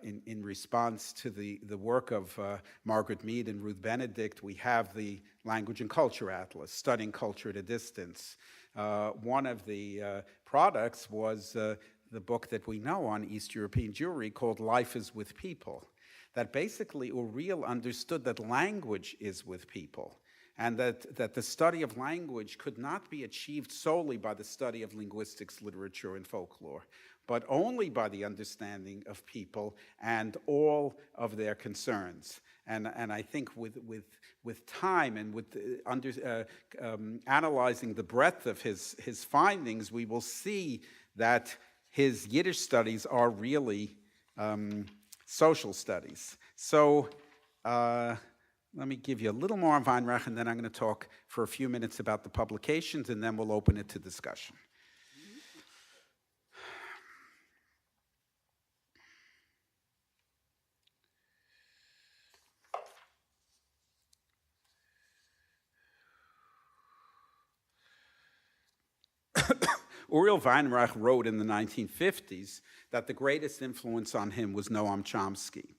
in response to the work of Margaret Mead and Ruth Benedict, we have the Language and Culture Atlas, Studying Culture at a Distance. One of the products was the book that we know on East European Jewry called Life is with People. That basically Uriel understood that language is with people. and that the study of language could not be achieved solely by the study of linguistics, literature, and folklore, but only by the understanding of people and all of their concerns. And I think with time and with analyzing the breadth of his findings, we will see that his Yiddish studies are really social studies. So let me give you a little more on Weinreich, and then I'm going to talk for a few minutes about the publications, and then we'll open it to discussion. Uriel Weinreich wrote in the 1950s that the greatest influence on him was Noam Chomsky.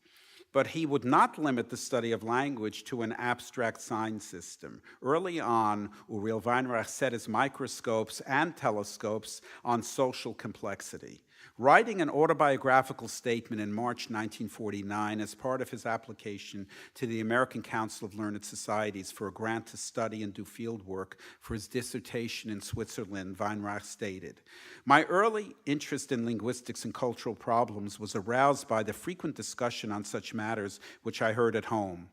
But he would not limit the study of language to an abstract sign system. Early on, Uriel Weinreich set his microscopes and telescopes on social complexity. Writing an autobiographical statement in March 1949 as part of his application to the American Council of Learned Societies for a grant to study and do field work for his dissertation in Switzerland, Weinreich stated, "My early interest in linguistics and cultural problems was aroused by the frequent discussion on such matters which I heard at home.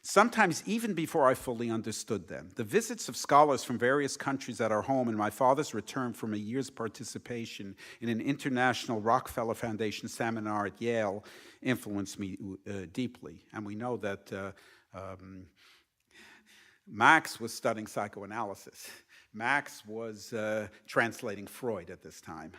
Sometimes even before I fully understood them. The visits of scholars from various countries at our home and my father's return from a year's participation in an international Rockefeller Foundation seminar at Yale influenced me deeply." And we know that Max was studying psychoanalysis. Max was translating Freud at this time.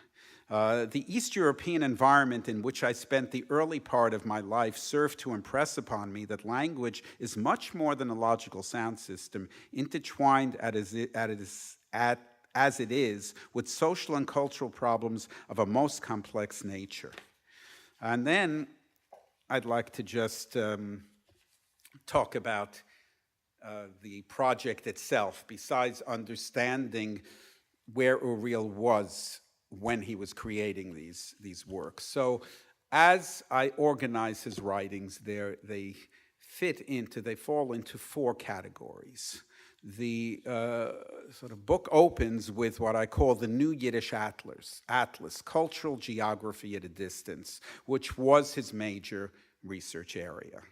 The East European environment in which I spent the early part of my life served to impress upon me that language is much more than a logical sound system, intertwined as it is with social and cultural problems of a most complex nature. And then I'd like to just talk about the project itself, besides understanding where Uriel was when he was creating these works. So as I organize his writings, they fall into four categories. The sort of book opens with what I call the New Yiddish Atlas, Cultural Geography at a Distance, which was his major research area.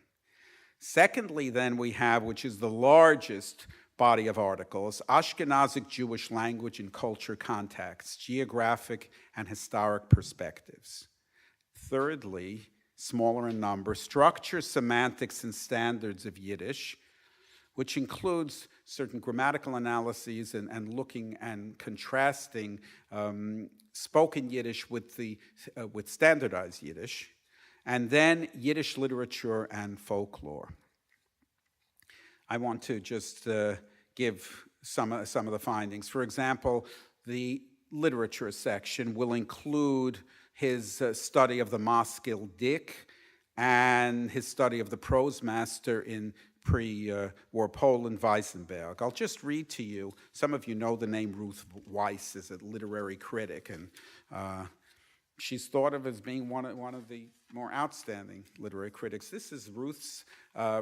Secondly, then we have, which is the largest body of articles, Ashkenazic Jewish Language and Culture Contexts, Geographic and Historic Perspectives. Thirdly, smaller in number, Structure, Semantics, and Standards of Yiddish, which includes certain grammatical analyses and looking and contrasting spoken Yiddish with standardized Yiddish, and then Yiddish literature and folklore. I want to just give some of the findings. For example, the literature section will include his study of the Maskil Dick and his study of the prose master in pre-war Poland, Weissenberg. I'll just read to you. Some of you know the name Ruth Weiss as a literary critic, and she's thought of as being one of the more outstanding literary critics. This is Ruth's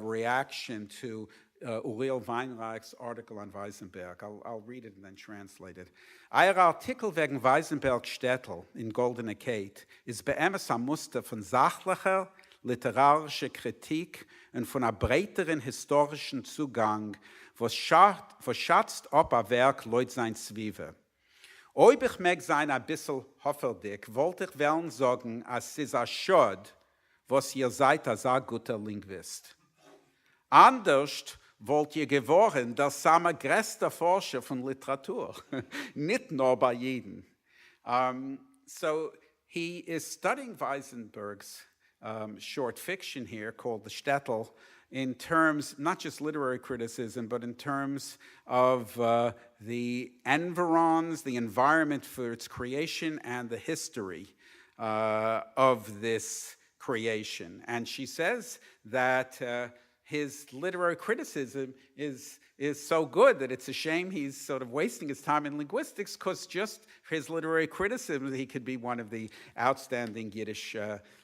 reaction to Uriel Weinreich's article on Weissenberg. I'll read it and then translate it. Euer Artikel wegen Weissenberg-Städtel in Goldene Kate ist beemes am Muster von sachlicher, literarischer Kritik und von einem breiteren historischen Zugang, was schätzt ob ein Werk Leut sein Zwiebe. Ob ich mag sein ein bisschen hofferdig, wollte ich wollen sagen, als es ist ein Schod, was ihr seid als ein guter Linguist. Anders wollt ihr geworden, der samme größte Forscher von Literatur, nicht nur bei Jeden. So he is studying Weissenberg's short fiction here called The Städtel in terms, not just literary criticism, but in terms of the environs, the environment for its creation, and the history of this creation. And she says that his literary criticism is so good that it's a shame he's sort of wasting his time in linguistics, because just for his literary criticism, he could be one of the outstanding Yiddish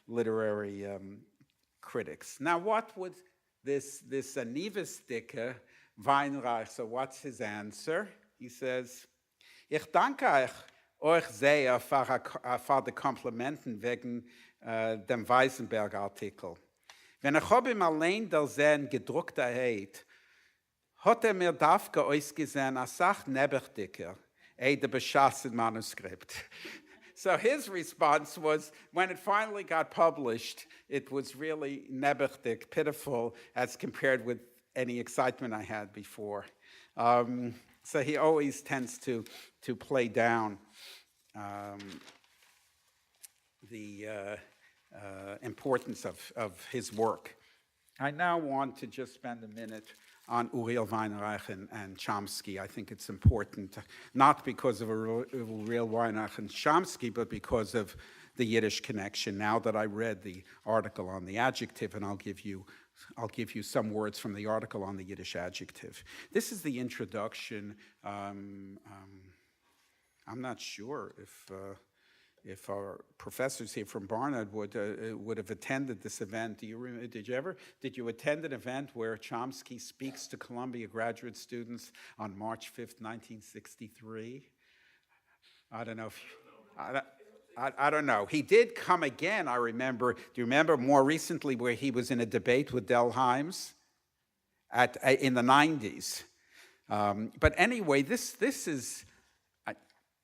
literary critics. Now, what would this Anivistika Weinreich, so what's his answer? He says, Ich danke euch sehr für die Komplimenten wegen dem Weisenberg-Artikel. Wenn ich ihm allein der Sehen gedruckt hat mir dafke ausgesehen als Sach neberdicker, der beschassen Manuskript. So his response was, when it finally got published, it was really neberdick, pitiful, as compared with any excitement I had before. So he always tends to play down the importance of his work. I now want to just spend a minute on Uriel Weinreich and Chomsky. I think it's important, not because of Uriel Weinreich and Chomsky, but because of the Yiddish connection. Now that I read the article on the adjective, and I'll give you some words from the article on the Yiddish adjective. This is the introduction. I'm not sure if our professors here from Barnard would have attended this event. Did you attend an event where Chomsky speaks to Columbia graduate students on March 5th, 1963? I don't know if I don't know. He did come again, I remember. Do you remember more recently where he was in a debate with Del Himes in the 90s? But anyway, this is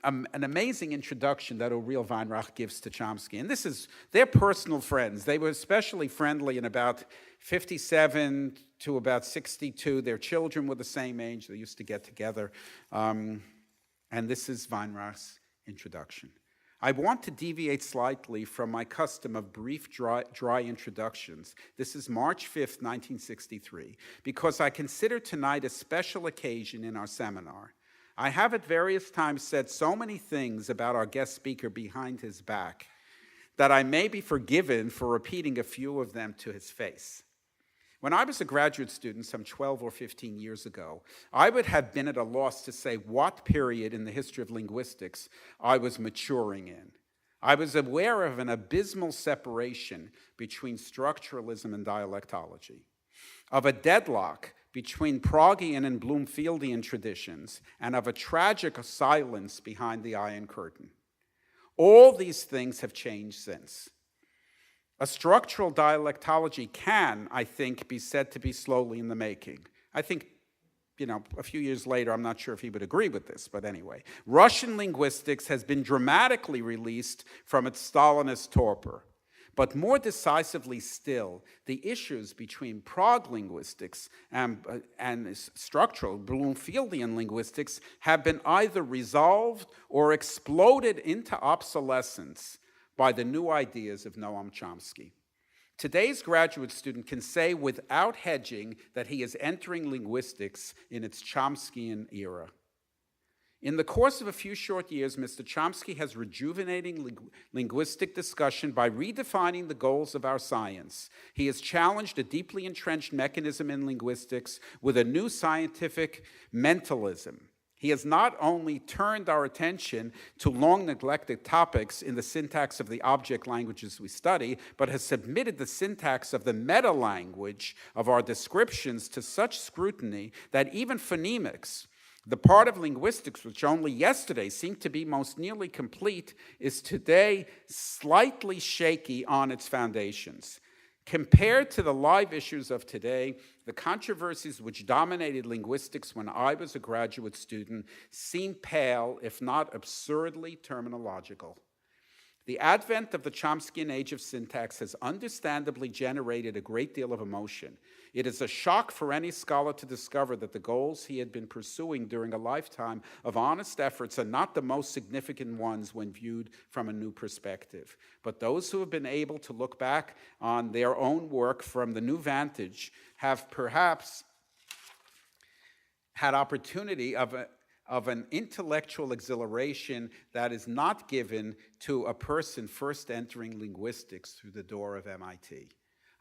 an amazing introduction that Uriel Weinreich gives to Chomsky. And they're personal friends. They were especially friendly in about 57 to about 62. Their children were the same age. They used to get together. And this is Weinreich's introduction. I want to deviate slightly from my custom of brief, dry introductions. This is March 5th, 1963, because I consider tonight a special occasion in our seminar. I have at various times said so many things about our guest speaker behind his back that I may be forgiven for repeating a few of them to his face. When I was a graduate student some 12 or 15 years ago, I would have been at a loss to say what period in the history of linguistics I was maturing in. I was aware of an abysmal separation between structuralism and dialectology, of a deadlock between Praguean and Bloomfieldian traditions, and of a tragic silence behind the Iron Curtain. All these things have changed since. A structural dialectology can, I think, be said to be slowly in the making. I think, a few years later, I'm not sure if he would agree with this, but anyway. Russian linguistics has been dramatically released from its Stalinist torpor. But more decisively still, the issues between Prague linguistics and structural Bloomfieldian linguistics have been either resolved or exploded into obsolescence by the new ideas of Noam Chomsky. Today's graduate student can say without hedging that he is entering linguistics in its Chomskyan era. In the course of a few short years, Mr. Chomsky has rejuvenating linguistic discussion by redefining the goals of our science. He has challenged a deeply entrenched mechanism in linguistics with a new scientific mentalism. He has not only turned our attention to long-neglected topics in the syntax of the object languages we study, but has submitted the syntax of the meta-language of our descriptions to such scrutiny that even phonemics, the part of linguistics which only yesterday seemed to be most nearly complete, is today slightly shaky on its foundations. Compared to the live issues of today, the controversies which dominated linguistics when I was a graduate student seem pale, if not absurdly terminological. The advent of the Chomskyan age of syntax has understandably generated a great deal of emotion. It is a shock for any scholar to discover that the goals he had been pursuing during a lifetime of honest efforts are not the most significant ones when viewed from a new perspective. But those who have been able to look back on their own work from the new vantage have perhaps had opportunity of an intellectual exhilaration that is not given to a person first entering linguistics through the door of MIT.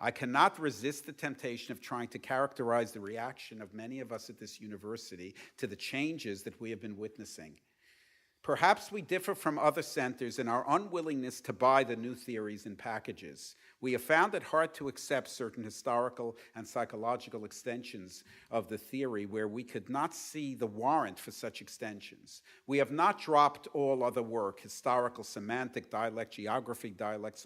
I cannot resist the temptation of trying to characterize the reaction of many of us at this university to the changes that we have been witnessing. Perhaps we differ from other centers in our unwillingness to buy the new theories in packages. We have found it hard to accept certain historical and psychological extensions of the theory where we could not see the warrant for such extensions. We have not dropped all other work, historical, semantic, dialect, geography, dialect,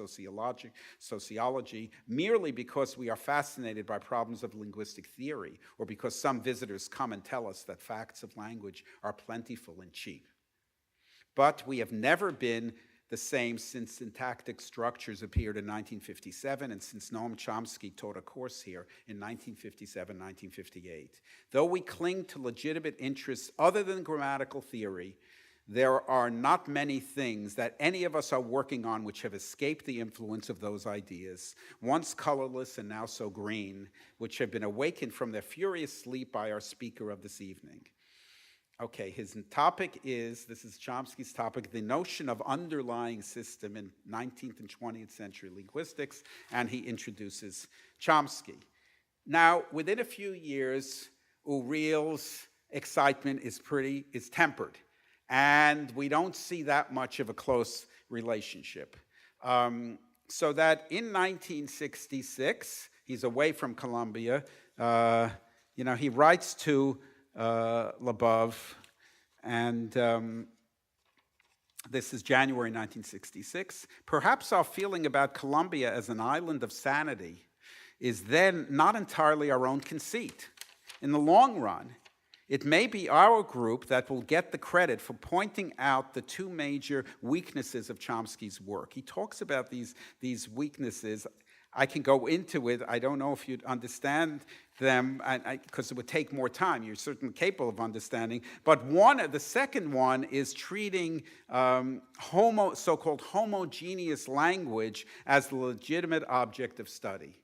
sociology, merely because we are fascinated by problems of linguistic theory, or because some visitors come and tell us that facts of language are plentiful and cheap. But we have never been the same since syntactic structures appeared in 1957 and since Noam Chomsky taught a course here in 1957, 1958. Though we cling to legitimate interests other than grammatical theory, there are not many things that any of us are working on which have escaped the influence of those ideas, once colorless and now so green, which have been awakened from their furious sleep by our speaker of this evening. Okay, his topic is, this is Chomsky's topic, the notion of underlying system in 19th and 20th century linguistics, and he introduces Chomsky. Now, within a few years, Uriel's excitement is tempered, and we don't see that much of a close relationship. So that in 1966, he's away from Columbia, he writes to Labov, and this is January 1966. Perhaps our feeling about Columbia as an island of sanity is then not entirely our own conceit. In the long run, it may be our group that will get the credit for pointing out the two major weaknesses of Chomsky's work. He talks about these weaknesses. I can go into it. I don't know if you'd understand them, because it would take more time. You're certainly capable of understanding. But the second one is treating so-called homogeneous language as the legitimate object of study.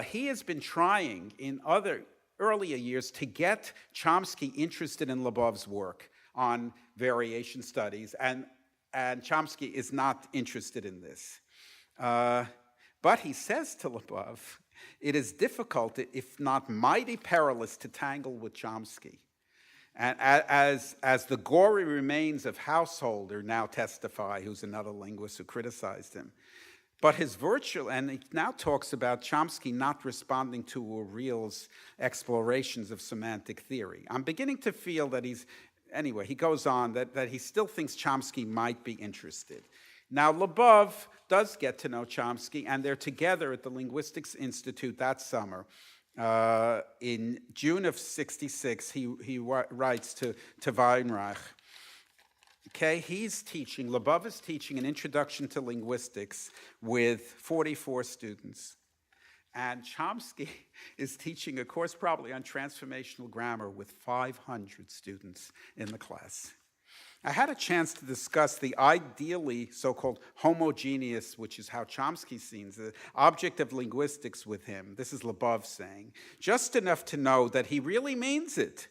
He has been trying in other earlier years to get Chomsky interested in Labov's work on variation studies, and Chomsky is not interested in this. But he says to Labov, it is difficult, if not mighty perilous, to tangle with Chomsky. And as the gory remains of Householder now testify, who's another linguist who criticized him. But his virtual, and he now talks about Chomsky not responding to Uriel's explorations of semantic theory. I'm beginning to feel that anyway, he goes on, that he still thinks Chomsky might be interested. Now, Labov does get to know Chomsky, and they're together at the Linguistics Institute that summer. In June of '66, he writes to Weinreich. Okay, Labov is teaching an introduction to linguistics with 44 students. And Chomsky is teaching a course probably on transformational grammar with 500 students in the class. I had a chance to discuss the ideally so-called homogeneous, which is how Chomsky sees the object of linguistics with him. This is Labov saying, just enough to know that he really means it.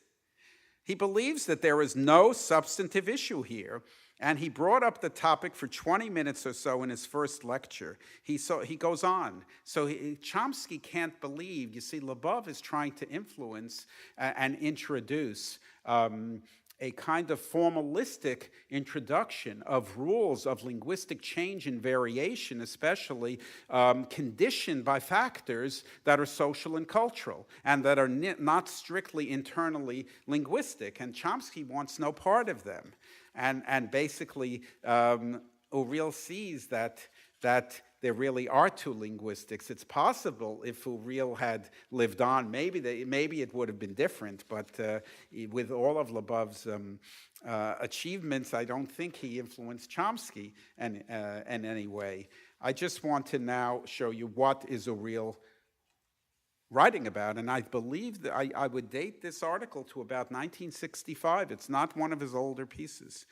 He believes that there is no substantive issue here, and he brought up the topic for 20 minutes or so in his first lecture. He goes on. So Chomsky can't believe, you see, Labov is trying to influence and introduce a kind of formalistic introduction of rules of linguistic change and variation, especially conditioned by factors that are social and cultural, and that are not strictly internally linguistic. And Chomsky wants no part of them. And basically, Uriel sees that there really are two linguistics. It's possible if Uriel had lived on, maybe it would have been different, but with all of Labov's achievements, I don't think he influenced Chomsky in any way. I just want to now show you what is Uriel writing about, and I believe that I would date this article to about 1965. It's not one of his older pieces.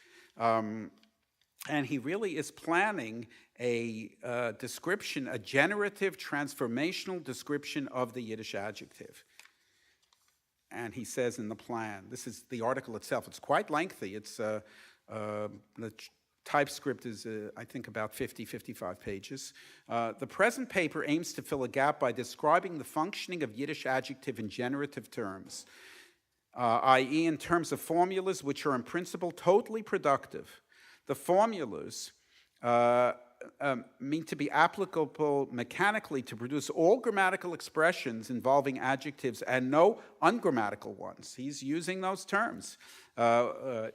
And he really is planning a description, a generative, transformational description of the Yiddish adjective. And he says in the plan, this is the article itself. It's quite lengthy. It's the typescript is, I think, about 55 pages. The present paper aims to fill a gap by describing the functioning of Yiddish adjective in generative terms. i.e. in terms of formulas which are in principle totally productive. The formulas mean to be applicable mechanically to produce all grammatical expressions involving adjectives and no ungrammatical ones. He's using those terms. I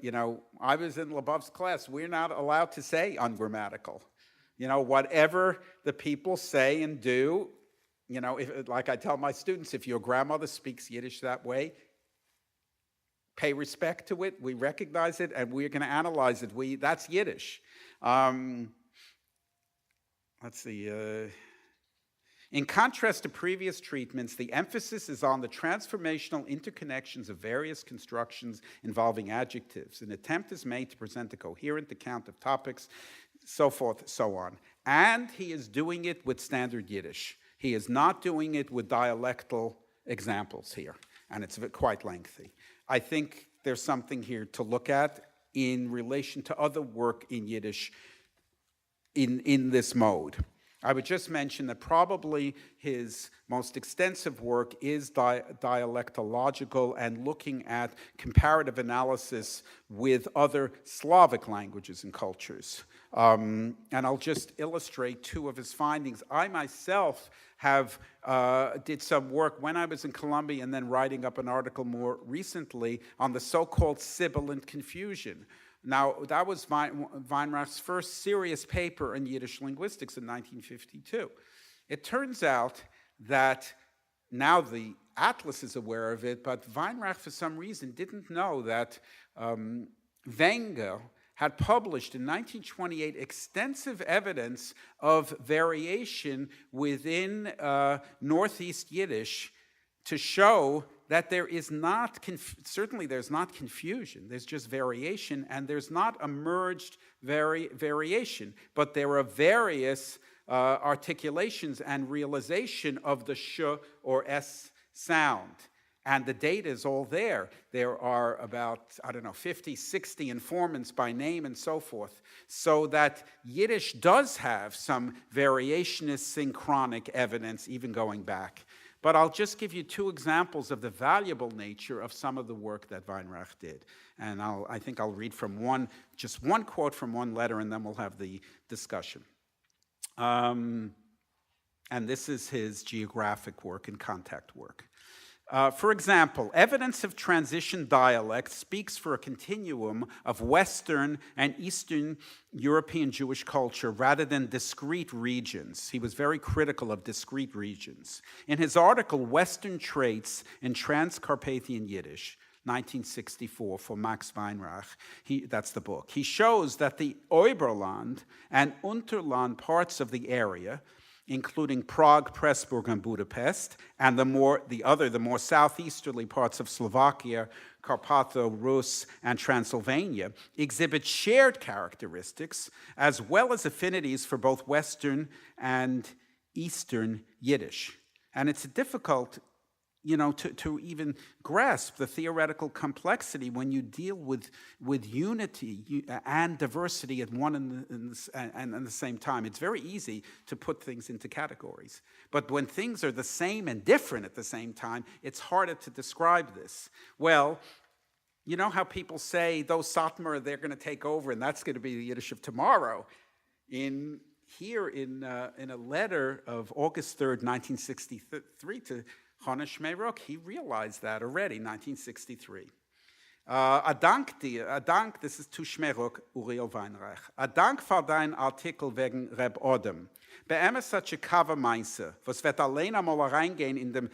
was in Lebov's class. We're not allowed to say ungrammatical. Whatever the people say and do, like I tell my students, if your grandmother speaks Yiddish that way, pay respect to it. We recognize it, and we're going to analyze it. That's Yiddish. Let's see. In contrast to previous treatments, the emphasis is on the transformational interconnections of various constructions involving adjectives. An attempt is made to present a coherent account of topics, so forth, so on. And he is doing it with standard Yiddish. He is not doing it with dialectal examples here, and it's quite lengthy. I think there's something here to look at in relation to other work in Yiddish in this mode. I would just mention that probably his most extensive work is dialectological and looking at comparative analysis with other Slavic languages and cultures. And I'll just illustrate two of his findings. I myself did some work when I was in Columbia and then writing up an article more recently on the so-called sibilant confusion. Now, that was Weinreich's first serious paper in Yiddish linguistics in 1952. It turns out that now the Atlas is aware of it, but Weinreich, for some reason, didn't know that Wenger had published in 1928 extensive evidence of variation within Northeast Yiddish to show that there is not, certainly there's not confusion, there's just variation, and there's not a merged variation, but there are various articulations and realization of the sh or s sound. And the data is all there. There are about, 50, 60 informants by name and so forth, so that Yiddish does have some variationist synchronic evidence even going back. But I'll just give you two examples of the valuable nature of some of the work that Weinreich did. And I think I'll read from just one quote from one letter, and then we'll have the discussion. And this is his geographic work and contact work. For example, evidence of transition dialect speaks for a continuum of Western and Eastern European Jewish culture rather than discrete regions. He was very critical of discrete regions. In his article, Western Traits in Transcarpathian Yiddish, 1964, for Max Weinreich, that's the book, he shows that the Oberland and Unterland parts of the area, including Prague, Pressburg, and Budapest, and the more southeasterly parts of Slovakia, Carpatho, Rus, and Transylvania, exhibit shared characteristics as well as affinities for both Western and Eastern Yiddish. And it's difficult, to even grasp the theoretical complexity when you deal with unity and diversity at one and the same time. It's very easy to put things into categories. But when things are the same and different at the same time, it's harder to describe this. Well, you know how people say, those Satmar, they're going to take over, and that's going to be the Yiddish of tomorrow. In a letter of August 3rd, 1963 to Chana Shmeiruk, he realized that already, 1963. Das ist zu Shmeiruk, Uriel Weinreich. A Dank für dein Artikel wegen Reb Odom. Bei ihm ist solche Cover-Meise, was wird allein einmal reingehen in dem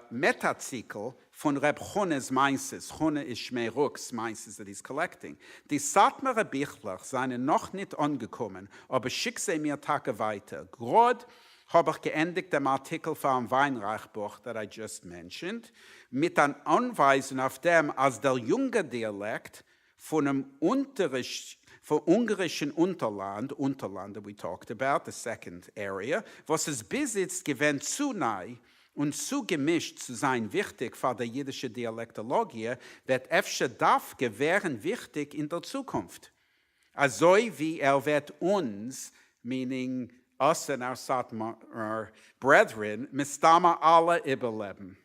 Metazykel von Reb Chones Meises. Chone ist Shmeiruks Meises that he's collecting. Die Satmere Bichler seien noch nicht angekommen, aber schick sie mir Tage weiter. Grad habe ich geendigt dem Artikel vom Weinreich-Buch that I just mentioned, mit an Anweisen auf dem, als der junge Dialekt von einem ungarischen Unterland that we talked about, the second area, was es besitzt, gewinnt zu nahe und zu gemischt zu sein wichtig für die jiddische Dialektologie, wird öfter darf gewähren wichtig in der Zukunft. Also wie wird uns, meaning us and our Satmar brethren, mistama alle überleben.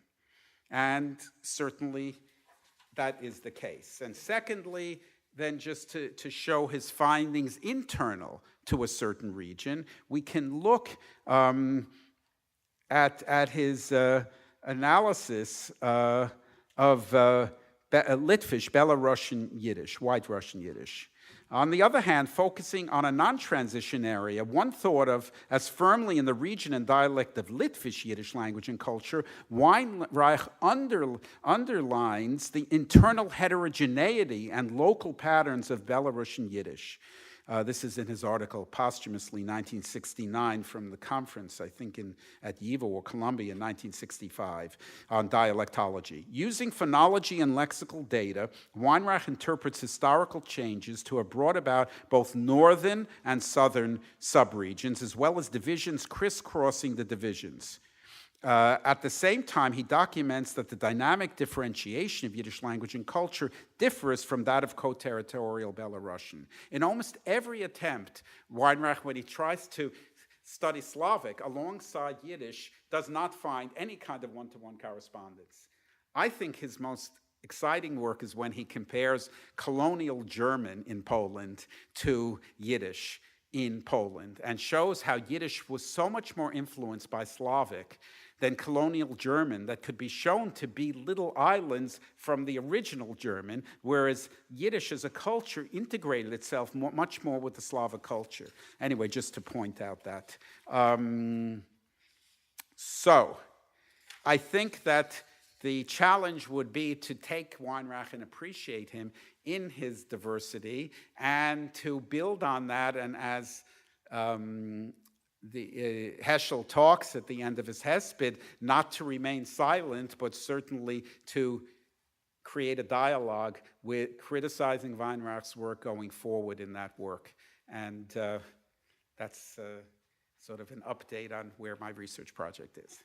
And certainly that is the case. And secondly, then just to show his findings internal to a certain region, we can look at his analysis of Litvish, Belarusian Yiddish, White Russian Yiddish. On the other hand, focusing on a non-transition area, one thought of as firmly in the region and dialect of Litvish Yiddish language and culture, Weinreich underlines the internal heterogeneity and local patterns of Belarusian Yiddish. This is in his article, posthumously 1969, from the conference, I think, at YIVO or Columbia in 1965, on dialectology. Using phonology and lexical data, Weinreich interprets historical changes to have brought about both northern and southern subregions, as well as divisions crisscrossing the divisions. At the same time, he documents that the dynamic differentiation of Yiddish language and culture differs from that of co-territorial Belarusian. In almost every attempt, Weinreich, when he tries to study Slavic alongside Yiddish, does not find any kind of one-to-one correspondence. I think his most exciting work is when he compares colonial German in Poland to Yiddish in Poland and shows how Yiddish was so much more influenced by Slavic than colonial German that could be shown to be little islands from the original German, whereas Yiddish as a culture integrated itself much more with the Slavic culture. Anyway, just to point out that. So, I think that the challenge would be to take Weinreich and appreciate him in his diversity and to build on that, and as Heschel talks at the end of his Hesped, not to remain silent, but certainly to create a dialogue with criticizing Weinreich's work going forward in that work. And that's sort of an update on where my research project is.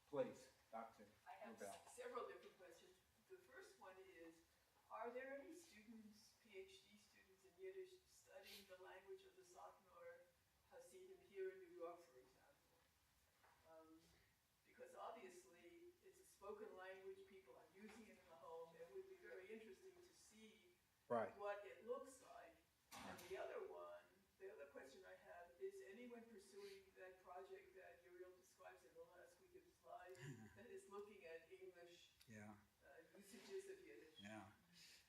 Please, Dr. Rubel. Several different questions. The first one is, are there any students, PhD students in Yiddish, studying the language of the Satmar Hasidim here in New York, for example? Because obviously it's a spoken language, people are using it in the home. It would be very interesting to see what it looks like. And the other question I have, is anyone pursuing that project that Uriel describes in the last week of his life that is looking at English usages of Yiddish? Yeah.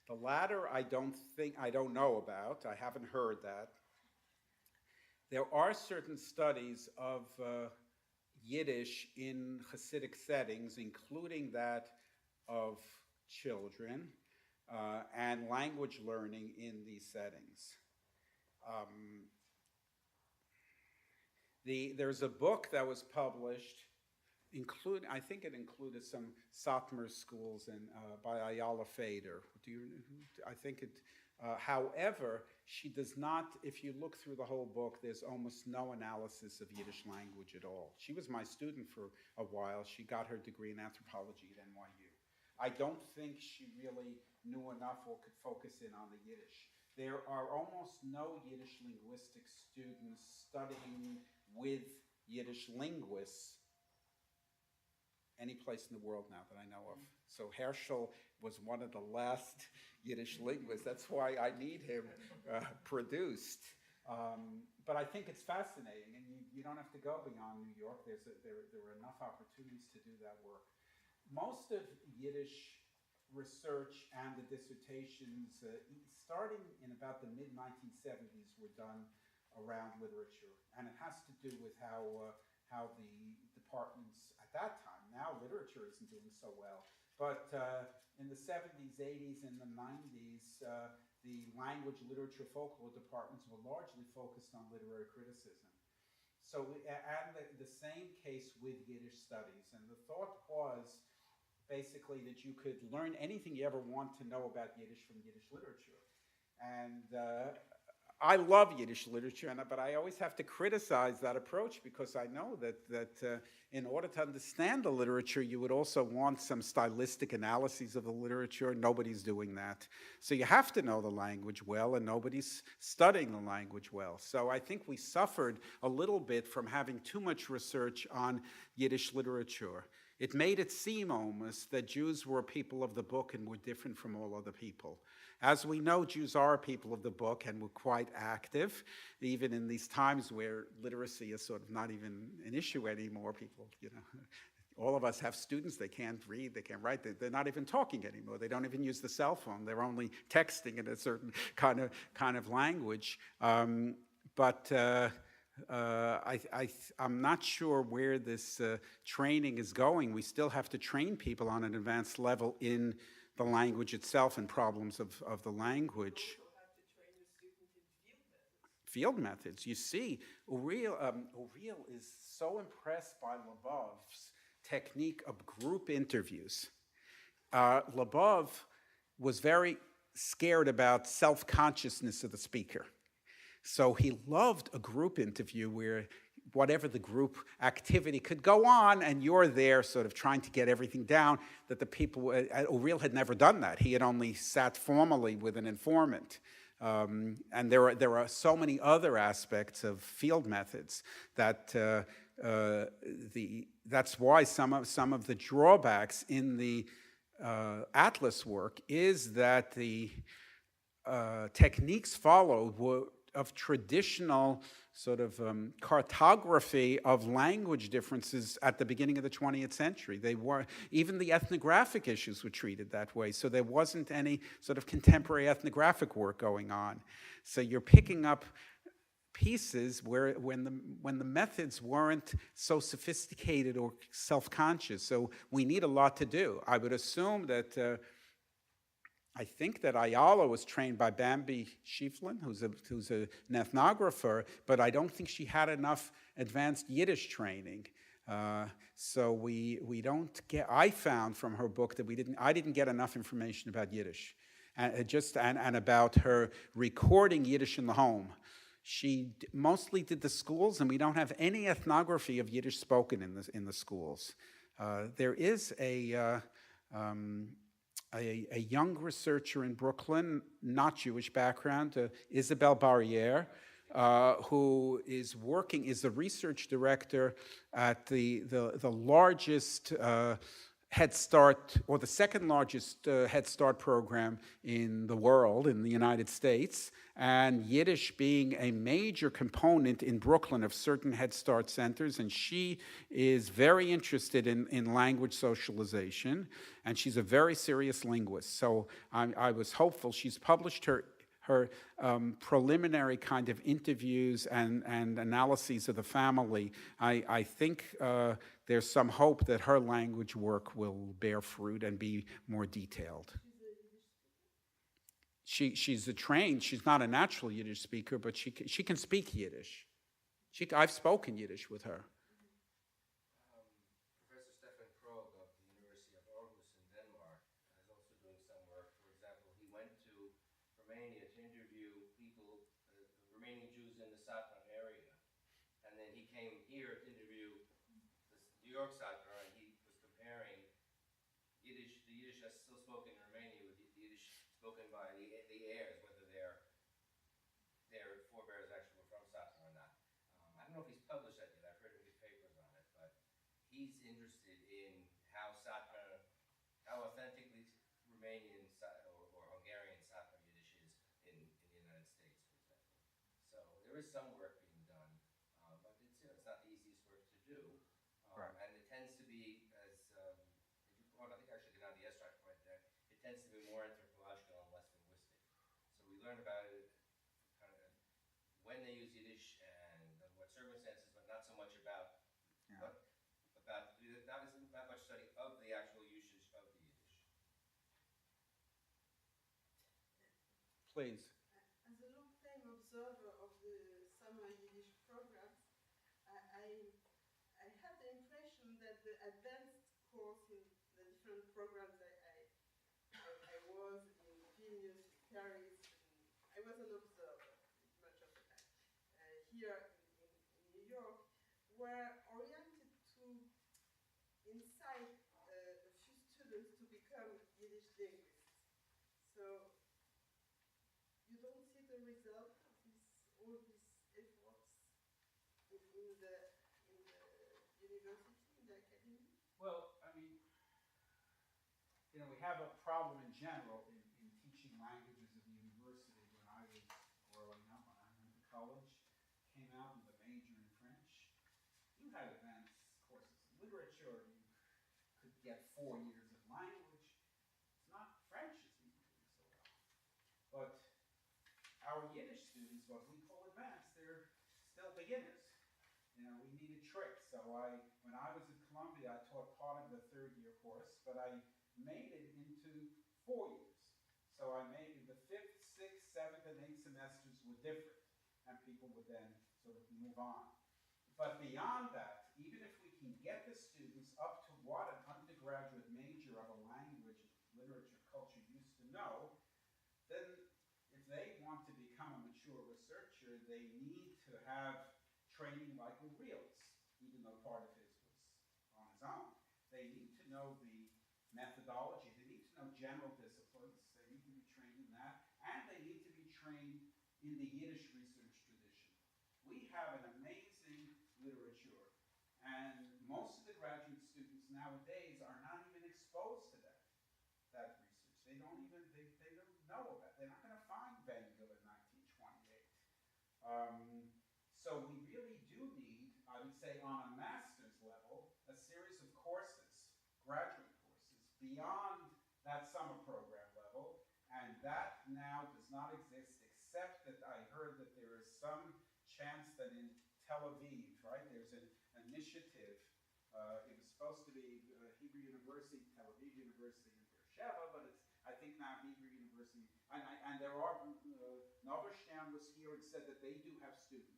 The latter, I don't know about. I haven't heard that. There are certain studies of Yiddish in Hasidic settings, including that of children, and language learning in these settings. There's a book that was published, I think it included some Satmar schools by Ayala Fader. However, she does not, if you look through the whole book, there's almost no analysis of Yiddish language at all. She was my student for a while. She got her degree in anthropology at NYU. I don't think she really knew enough or could focus in on the Yiddish. There are almost no Yiddish linguistics students studying with Yiddish linguists any place in the world now that I know of. So Herschel was one of the last Yiddish linguists. That's why I need him produced. But I think it's fascinating, and you don't have to go beyond New York. There are enough opportunities to do that work. Most of Yiddish research and the dissertations, starting in about the mid-1970s, were done around literature. And it has to do with how the departments at that time, now literature isn't doing so well, but in the 70s, 80s, and the 90s, the language, literature, folklore departments were largely focused on literary criticism. So, and the same case with Yiddish studies. And the thought was basically that you could learn anything you ever want to know about Yiddish from Yiddish literature. And I love Yiddish literature, but I always have to criticize that approach because I know that in order to understand the literature, you would also want some stylistic analyses of the literature. Nobody's doing that. So you have to know the language well, and nobody's studying the language well. So I think we suffered a little bit from having too much research on Yiddish literature. It made it seem almost that Jews were people of the book and were different from all other people. As we know, Jews are people of the book and were quite active, even in these times where literacy is sort of not even an issue anymore. People, all of us have students, they can't read, they can't write, they're not even talking anymore. They don't even use the cell phone. They're only texting in a certain kind of language. I'm not sure where this training is going. We still have to train people on an advanced level in the language itself and problems of the language. You also have to train the student in Field methods. You see, Uriel is so impressed by Lebov's technique of group interviews. Lebov was very scared about self-consciousness of the speaker. So he loved a group interview where whatever the group activity could go on, and you're there sort of trying to get everything down, that the people, Uriel had never done that. He had only sat formally with an informant. And there are so many other aspects of field methods that that's why some of the drawbacks in the Atlas work is that the techniques followed were of traditional sort of cartography of language differences at the beginning of the 20th century. They were, even the ethnographic issues were treated that way, so there wasn't any sort of contemporary ethnographic work going on. So you're picking up pieces where when the methods weren't so sophisticated or self-conscious. So we need a lot to do. I would assume that I think that Ayala was trained by Bambi Schieflin, who's an ethnographer, but I don't think she had enough advanced Yiddish training. So we don't get. I found from her book that I didn't get enough information about Yiddish, and about her recording Yiddish in the home. She mostly did the schools, and we don't have any ethnography of Yiddish spoken in the schools. There is a young researcher in Brooklyn, not Jewish background, Isabelle Barriere, who is the research director at the largest Head Start, or the second largest Head Start program in the world, in the United States, and Yiddish being a major component in Brooklyn of certain Head Start centers, and she is very interested in language socialization, and she's a very serious linguist. So I was hopeful. She's published her preliminary kind of interviews and analyses of the family. I think there's some hope that her language work will bear fruit and be more detailed. She's not a natural Yiddish speaker, but she can speak Yiddish. I've spoken Yiddish with her. Professor Stefan Krog of the University of Aarhus in Denmark is also doing some work. For example, he went to Romania to interview people, Romanian Jews in the Satmar area, and then he came here to interview New York Satmar, and he was comparing the Yiddish that's still spoken in Romania with the Yiddish spoken by the heirs, whether their forebears actually were from Satmar or not. I don't know if he's published that yet. I've heard him give papers on it, but he's interested in how authentically Romanian or Hungarian Satmar Yiddish is in the United States, for example. So there is some work being done, but it's not the easiest work to do. Right. And it tends to be, as I think actually Gennady Estrak pointed out, it tends to be more anthropological and less linguistic. So we learn about it kind of when they use Yiddish and what circumstances, but not so much about not much study of the actual usage of the Yiddish. Please. As a long-time observer of the summer Yiddish programs, I had the impression that the advanced course in the different programs I was in Vilnius, Paris, and I was an observer, much here in New York were oriented to incite a few students to become Yiddish linguists. So you don't see the result of all these efforts in the university, in the academy? Well, I mean, you know, we have a problem in general in teaching languages at the university. When I was growing up, when I went to college, came out with a major in French. You had advanced courses in literature. You could get 4 years of language. It's not French isn't doing so well. But our Yiddish students, what we call advanced, they're still beginners. You know, we needed tricks. So when I was at Columbia, I taught part of the 3rd-year course, but I made it into 4 years. So I made the 5th, 6th, 7th, and 8th semesters were different, and people would then sort of move on. But beyond that, even if we can get the students up to what an undergraduate major of a language, literature, culture used to know, then if they want to become a mature researcher, they need to have training like Uriel's, even though part of his was on his own. They need to know the methodology, they need to know general disciplines, they need to be trained in that, and they need to be trained in the Yiddish research tradition. We have an amazing literature, and most of the graduate students nowadays are not even exposed to that research. They don't know about it. They're not going to find Vangel in 1928. So we really do need, I would say on a master's level, a series of courses, graduate courses, beyond that summer program level, and that now does not exist except that I heard that there is some chance that in Tel Aviv, right, there's an initiative, it was supposed to be Hebrew University, Tel Aviv University, and Beersheba, but it's, I think now Hebrew University, and there are, Noverstein was here and said that they do have students.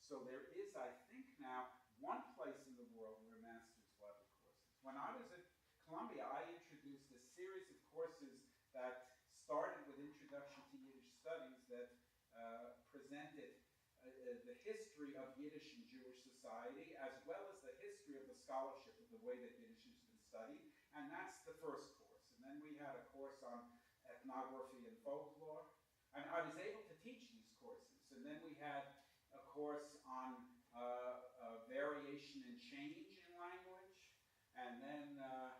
So there is, I think now, one place in the world where master's level courses. When I was at Columbia, I introduced a series of courses that started with Introduction to Yiddish Studies that presented the history of Yiddish in Jewish society, as well as the history of the scholarship of the way that Yiddish has been studied, and that's the first course. And then we had a course on ethnography and folklore, and I was able to teach these courses. And then we had a course on variation and change in language, and then, I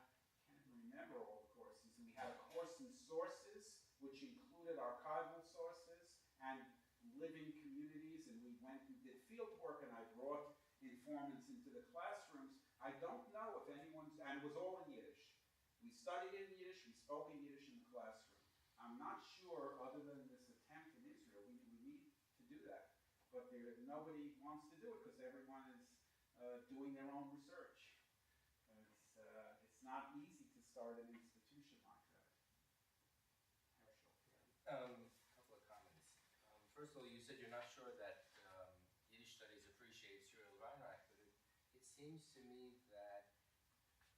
can't remember all the courses, and we had a course in sources, which included archival sources and living communities, and we went and did field work, and I brought informants into the classrooms. I don't know if anyone's, and it was all in Yiddish. We studied in Yiddish, we spoke in Yiddish in the classroom. I'm not sure, other than this attempt in Israel, we need to do that. But nobody wants to do it because everyone is doing their own research. It's not easy to start an institution like that. A couple of comments. First of all, you said you're not sure that Yiddish studies appreciates Uriel Weinreich, but it seems to me that,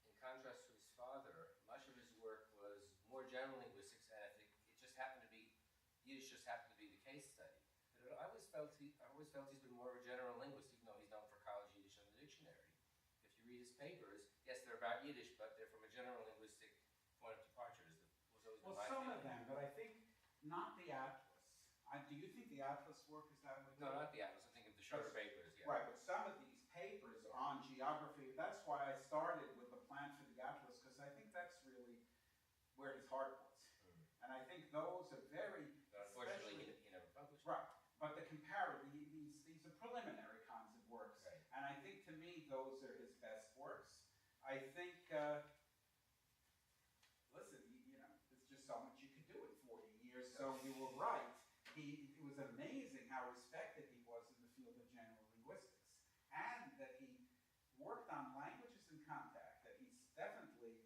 in contrast to his father, much of his work was more general linguistics, and I think it just happened to be, Yiddish just happened to be the case study. But I always felt he's been more of a general linguist, even though he's known for college Yiddish on the dictionary. If you read his papers, yes, they're about Yiddish, but they're from a general linguistic point of departure. Well, some of them, but I think not the Atlas. Do you think the Atlas work is that way? No, not the Atlas. I think of the shorter papers, yeah. Right, but some of these papers on geography, that's why I started with the plan for the Atlas, because I think that's really where his heart was. And I think those are very... But unfortunately, he never published. Right. But the comparative, these are preliminary kinds of works. Right. And I think, to me, those are his best works. I think, listen, you know, there's just so much you could do in 40 years. So you were right. It was amazing how respected he was in the field of general linguistics. And that he worked on languages in contact, that he's definitely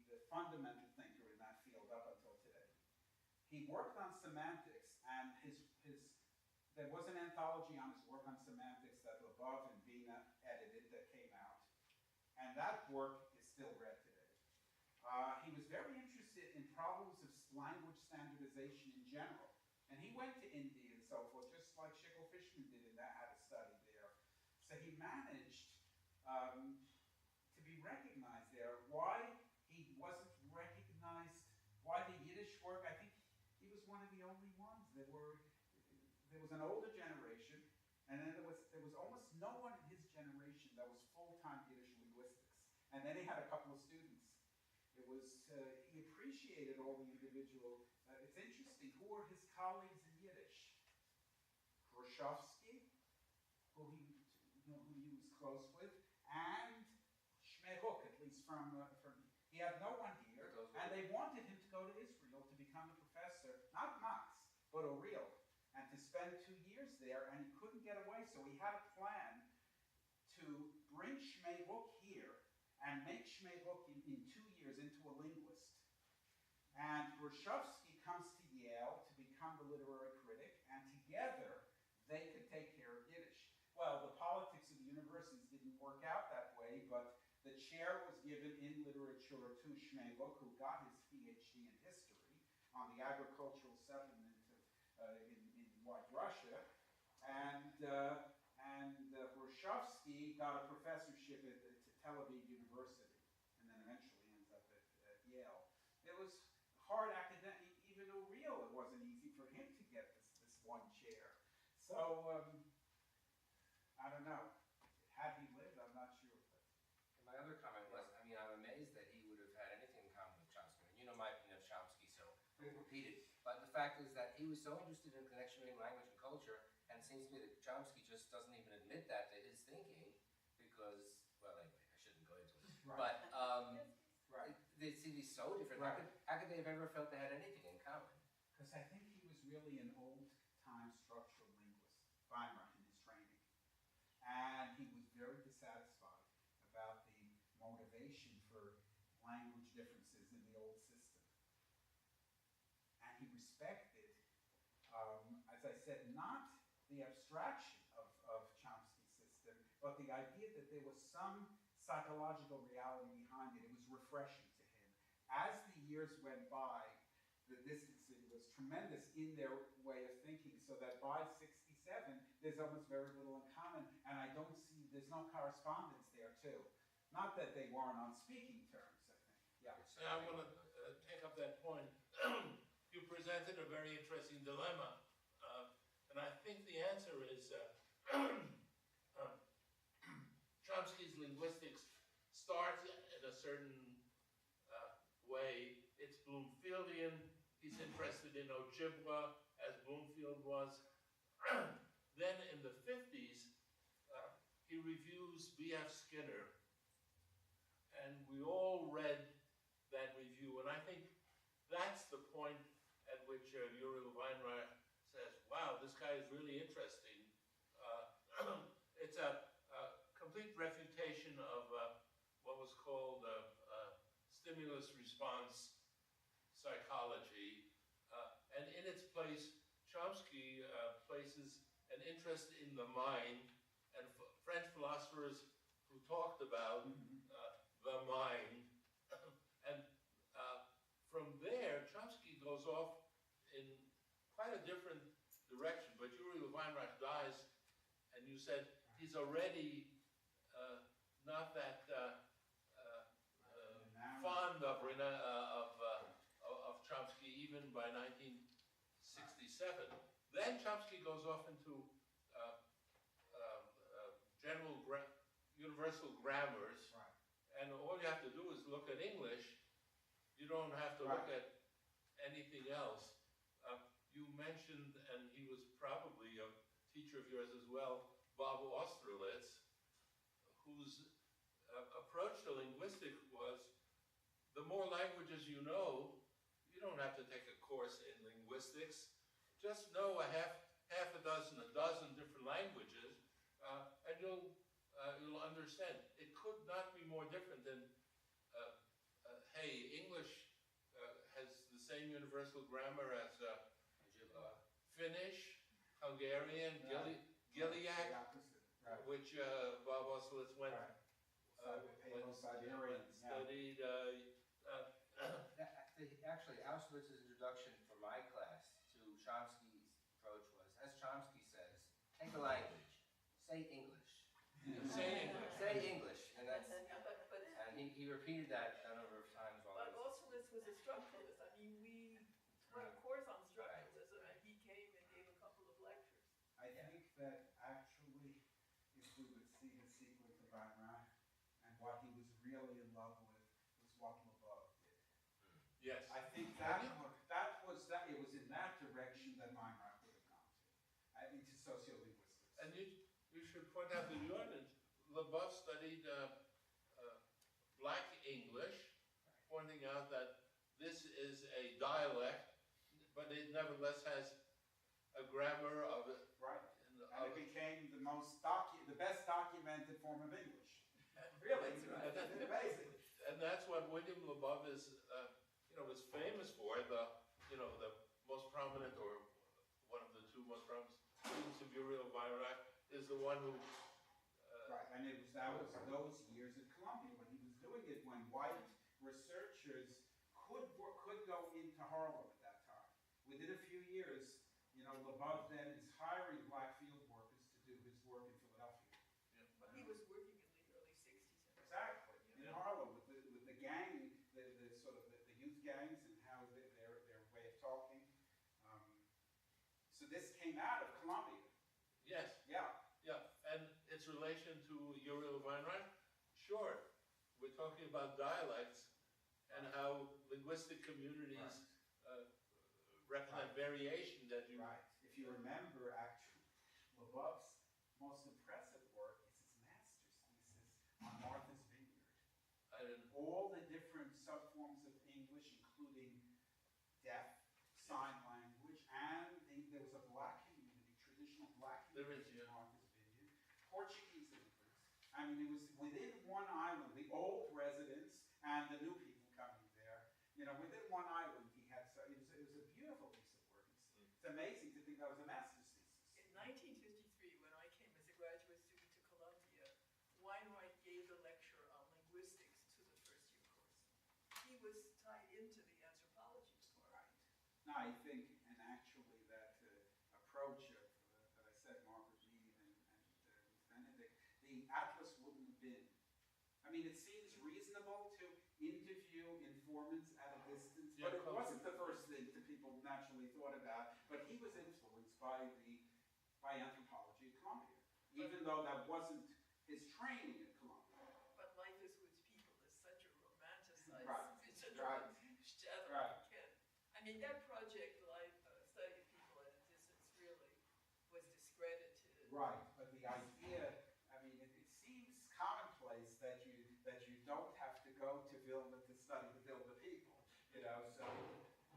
the fundamental thinker in that field up until today. He worked on semantics, and there was an anthology on his work on semantics that Labov and Bina edited that came out. And that work is still read today. He was very interested in problems of language standardization in general. And he went to India and so forth, just like Schickel Fishman did in that, had a So he managed to be recognized there. Why he wasn't recognized, why the Yiddish work, I think he was one of the only ones that were, there was an older generation, and then there was almost no one in his generation that was full-time Yiddish linguistics. And then he had a couple of students. It was, he appreciated all the individual, it's interesting, who were his colleagues in Yiddish? Borissov, who he was close with, and Shmehuk, at least from he had no one here, and they wanted him to go to Israel to become a professor, not Max, but Uriel, and to spend 2 years there, and he couldn't get away, so he had a plan to bring Shmehuk here and make Shmehuk in 2 years into a linguist. And Borissovsky comes to Yale to become the literary critic, and together they could take care of Yiddish. Well, the politics of the universities didn't work out that way, but the chair was given in literature to Shmehuk, who got his PhD in history on the agricultural settlement in White Russia, and Borissovsky got a professorship at Tel Aviv University, and then eventually ends up at Yale. It was hard academic, even Uriel, it wasn't easy for him to get this one chair. So, I don't know. Had he lived, I'm not sure. And my other comment was, I mean, I'm amazed that he would have had anything in common with Chomsky. I mean, you know my opinion of Chomsky, so I won't repeat it. But the fact is that he was so interested in connection between language and culture, and it seems to me that Chomsky just doesn't even admit that to his thinking, because, well, anyway, I shouldn't go into it. Right. But Right. they seem to be so different. Right. How could they have ever felt they had anything in common? Because I think he was really an old-time structural linguist, Weinreich, in his training. And he was very dissatisfied about the motivation for language differences in the old system. And he respected, as I said, not the abstraction of Chomsky's system, but the idea that there was some psychological reality behind it. It was refreshing to him. As the years went by, the distancing was tremendous in their way of thinking, so that by 67, there's almost very little in common, and I don't see, there's no correspondence there too. Not that they weren't on speaking terms, I think. Yeah. And I want to take up that point. You presented a very interesting dilemma, and I think the answer is Chomsky's linguistics starts in a certain way. It's Bloomfieldian. He's interested in oeuvre, as Bloomfield was. Then in the 50s, he reviews B.F. Skinner, and we all read that review, and I think that's the point at which Uriel Weinreich says, wow, this guy is really interesting. It's a complete refutation of what was called stimulus response psychology, and in its place, Chomsky places an interest in the mind, and French philosophers who talked about the mind, and from there, Chomsky goes off in quite a different direction, but Uriel Weinreich dies, and you said he's already not that fond of Chomsky, even by 1967. Then Chomsky goes off into universal grammars, and all you have to do is look at English. You don't have to look at anything else. You mentioned, and he was probably a teacher of yours as well, Bob Austerlitz, whose approach to linguistics was, the more languages you know, you don't have to take a course in linguistics. Just know a dozen different languages, and you'll understand. It could not be more different than, hey, English has the same universal grammar as Finnish, Hungarian, Gilyak, which Bob Austerlitz went studied. Actually, Austerlitz's introduction for my class to Chomsky's approach was, as Chomsky says, take a language, say English. he repeated that a number of times while But he was. also this was a structuralist. I mean, we took a course on structuralism, and he came and gave a couple of lectures. I think that actually, if we would see the sequence of Weinreich, and what he was really in love with was what Leboeuf did. Yes. I think it was in that direction that Weinreich would have gone to, into sociolinguistics. And you should point out the nuance. Leboeuf studied Black English, pointing out that this is a dialect, but it nevertheless has a grammar of it. Right. And it became the best documented form of English. Really, it's amazing. And that's what William Leboeuf is, was famous for. The most prominent, or one of the two most prominent students of Uriel Weinreich is the one who. Right, and that was those years at Columbia when he was doing it, when white researchers could go into Harlem at that time. Within a few years, Leboeuf then is hiring black field workers to do his work in Philadelphia. Yeah. But he was working in the early 60s. Exactly, in Harlem with the gang, the sort of the youth gangs and how their way of talking. So this came out of Columbia. Yes. Yeah. Yeah, and its relation to Uriel Weinreich, sure. We're talking about dialects and how linguistic communities represent variation that you. Right. If you remember, actually, Leboeuf's most impressive work is his master's thesis on Martha's Vineyard. I didn't. All the different subforms of English, including deaf, sign language, and there was a black community, traditional black There community is, yeah. in Martha's Vineyard, Portuguese immigrants. I mean, it was within one island, the old residents and the new people coming there. Within one island, he had, so it was a beautiful piece of work. It's amazing to think that was a master's thesis. In 1953, when I came as a graduate student to Columbia, Weinreich gave a lecture on linguistics to the first-year course. He was tied into the anthropology part. Right. No, I think, and actually that approach of, that I said, Margaret Mead and Benedict, the atlas wouldn't have been. I mean, it seems reasonable to interview informants at a distance, but it wasn't the first thing that people naturally thought about. But he was influenced by anthropology at Columbia, even though that wasn't his training at Columbia. But life is with people is such a romanticized Right. vision Right. of each other. Right. I mean, that project, like studying people at a distance, really was discredited. Right, but the idea, I mean, it seems commonplace that you don't have to go to Vilna to study the Vilna people, so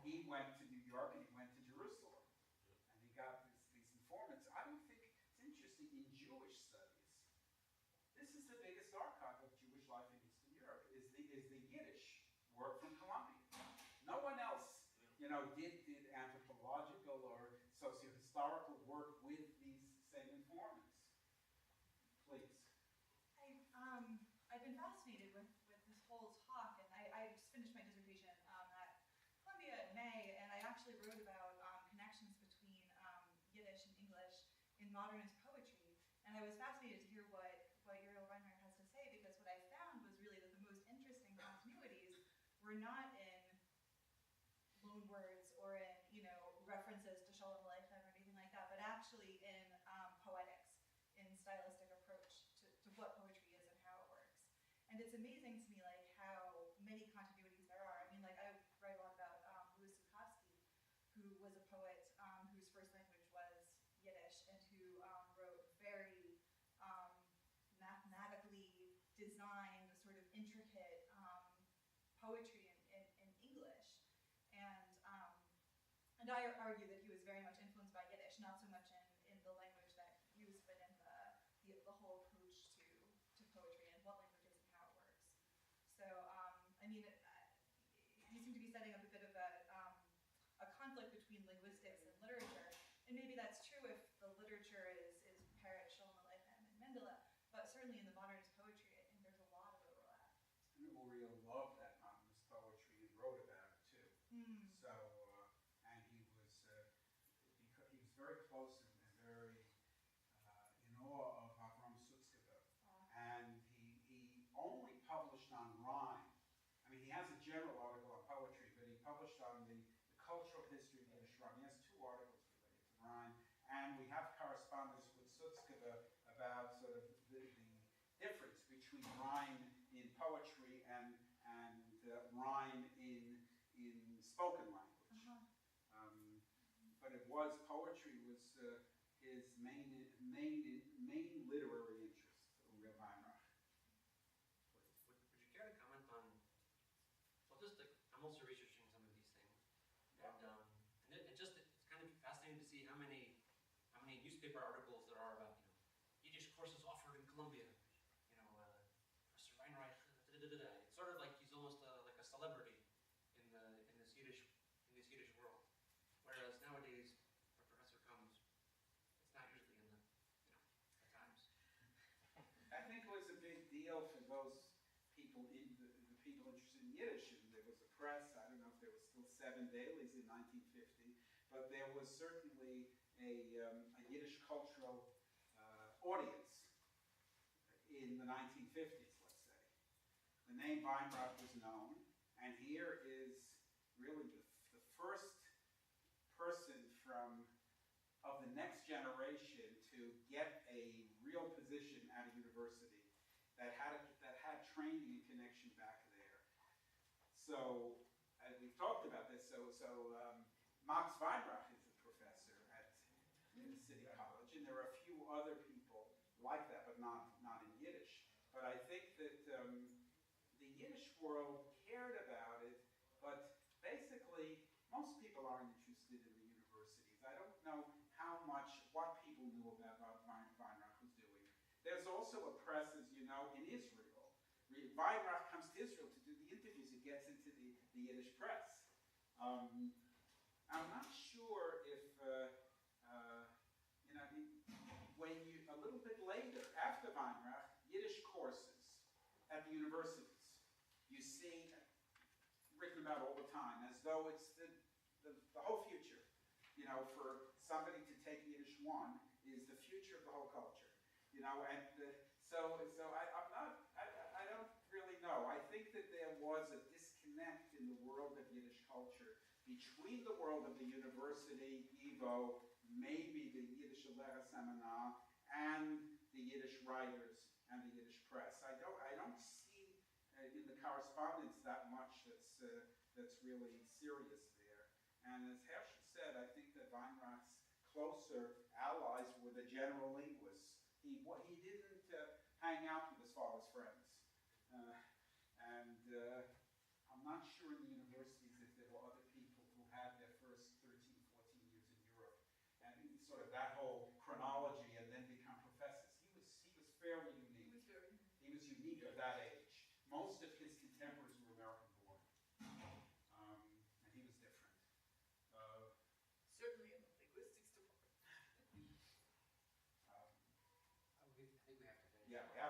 he went to New York and he went to Jerusalem, and he got these informants. I would think it's interesting in Jewish studies. This is the biggest archive of Jewish life in Eastern Europe, is the Yiddish work from Columbia. No one else, did anthropological or socio-historical work with these same informants. Please. I've been fascinated with this whole talk, and I just finished my dissertation at Columbia in May, and I actually wrote about connections between Yiddish and English in modernist poetry, and I was fascinated to hear what Uriel Weinreich has to say, because what I found was really that the most interesting continuities were not in loan words or in references to Shalom Aleichem or anything like that, but actually in poetics, in stylistic approach to what poetry is and how it works. And it's amazing to me, like, how many continuities there are. I mean, like, I write a lot about Louis Zukowski, who was a poet whose first language was Yiddish, and who wrote very mathematically designed, sort of intricate poetry in English. And I argue that he was very much influenced by Yiddish, not so much in the language that he used, but in the whole approach to poetry and what language is and how it works. So, I mean, you seem to be setting up a bit of a conflict between linguistics and literature, and maybe that's true if the literature is Parrot, Shalom Aleichem, and Mendele, but certainly in the modernist poetry, I think there's a lot of overlap. And Uriel loved that modernist poetry and wrote about it too. So, and he was, between rhyme in poetry and rhyme in spoken language. But it was, poetry was his main literary interest, Uriel Weinreich. Would you care to comment on, well, just like, I'm also researching some of these things, and it's kind of fascinating to see how many newspaper articles there are about, Yiddish courses offered in Columbia, Professor Weinreich, It's sort of like he's almost like a celebrity in this Yiddish world, whereas nowadays, when a professor comes, it's not usually in the, at times. I think it was a big deal for those people, the people interested in Yiddish. And there was a press. I don't know if there was still 7 dailies in 1950, but there was certainly a Yiddish cultural audience in the 1950s, let's say. The name Weinreich was known, and here is really the first person of the next generation to get a real position at a university that had training and connection back there. So, we've talked about this. So Max Weinreich is a professor at the City College, and there are a few other people like that, but not in Yiddish. But I think that the Yiddish world cared about it, but basically most people aren't interested in the universities. I don't know what people knew about what Weinreich was doing. There's also a press, as you know, in Israel. Weinreich comes to Israel to do the interviews. It gets into the Yiddish press. I'm not sure if, a little bit later, after Weinreich, Yiddish courses at the universities, you see written about all the time, as though it's the whole future. For somebody to take Yiddish 1 is the future of the whole culture. So I don't really know. I think that there was a disconnect in the world of Yiddish culture between the world of the university, YIVO, maybe the Yiddish Legacy, and the Yiddish writers and the Yiddish press. I don't see in the correspondence that much that's really serious there. And as Herschel said, I think that Weinreich's closer allies were the general linguists. He didn't hang out with his father's friends. I'm not sure in the universities if there were other people who had their first 13, 14 years in Europe, and sort of that whole chronology, and then become professors. He was fairly unique. He was unique at that age. Most of his contemporaries were American-born, and he was different. Certainly in the linguistics department. I think we have to finish. Yeah.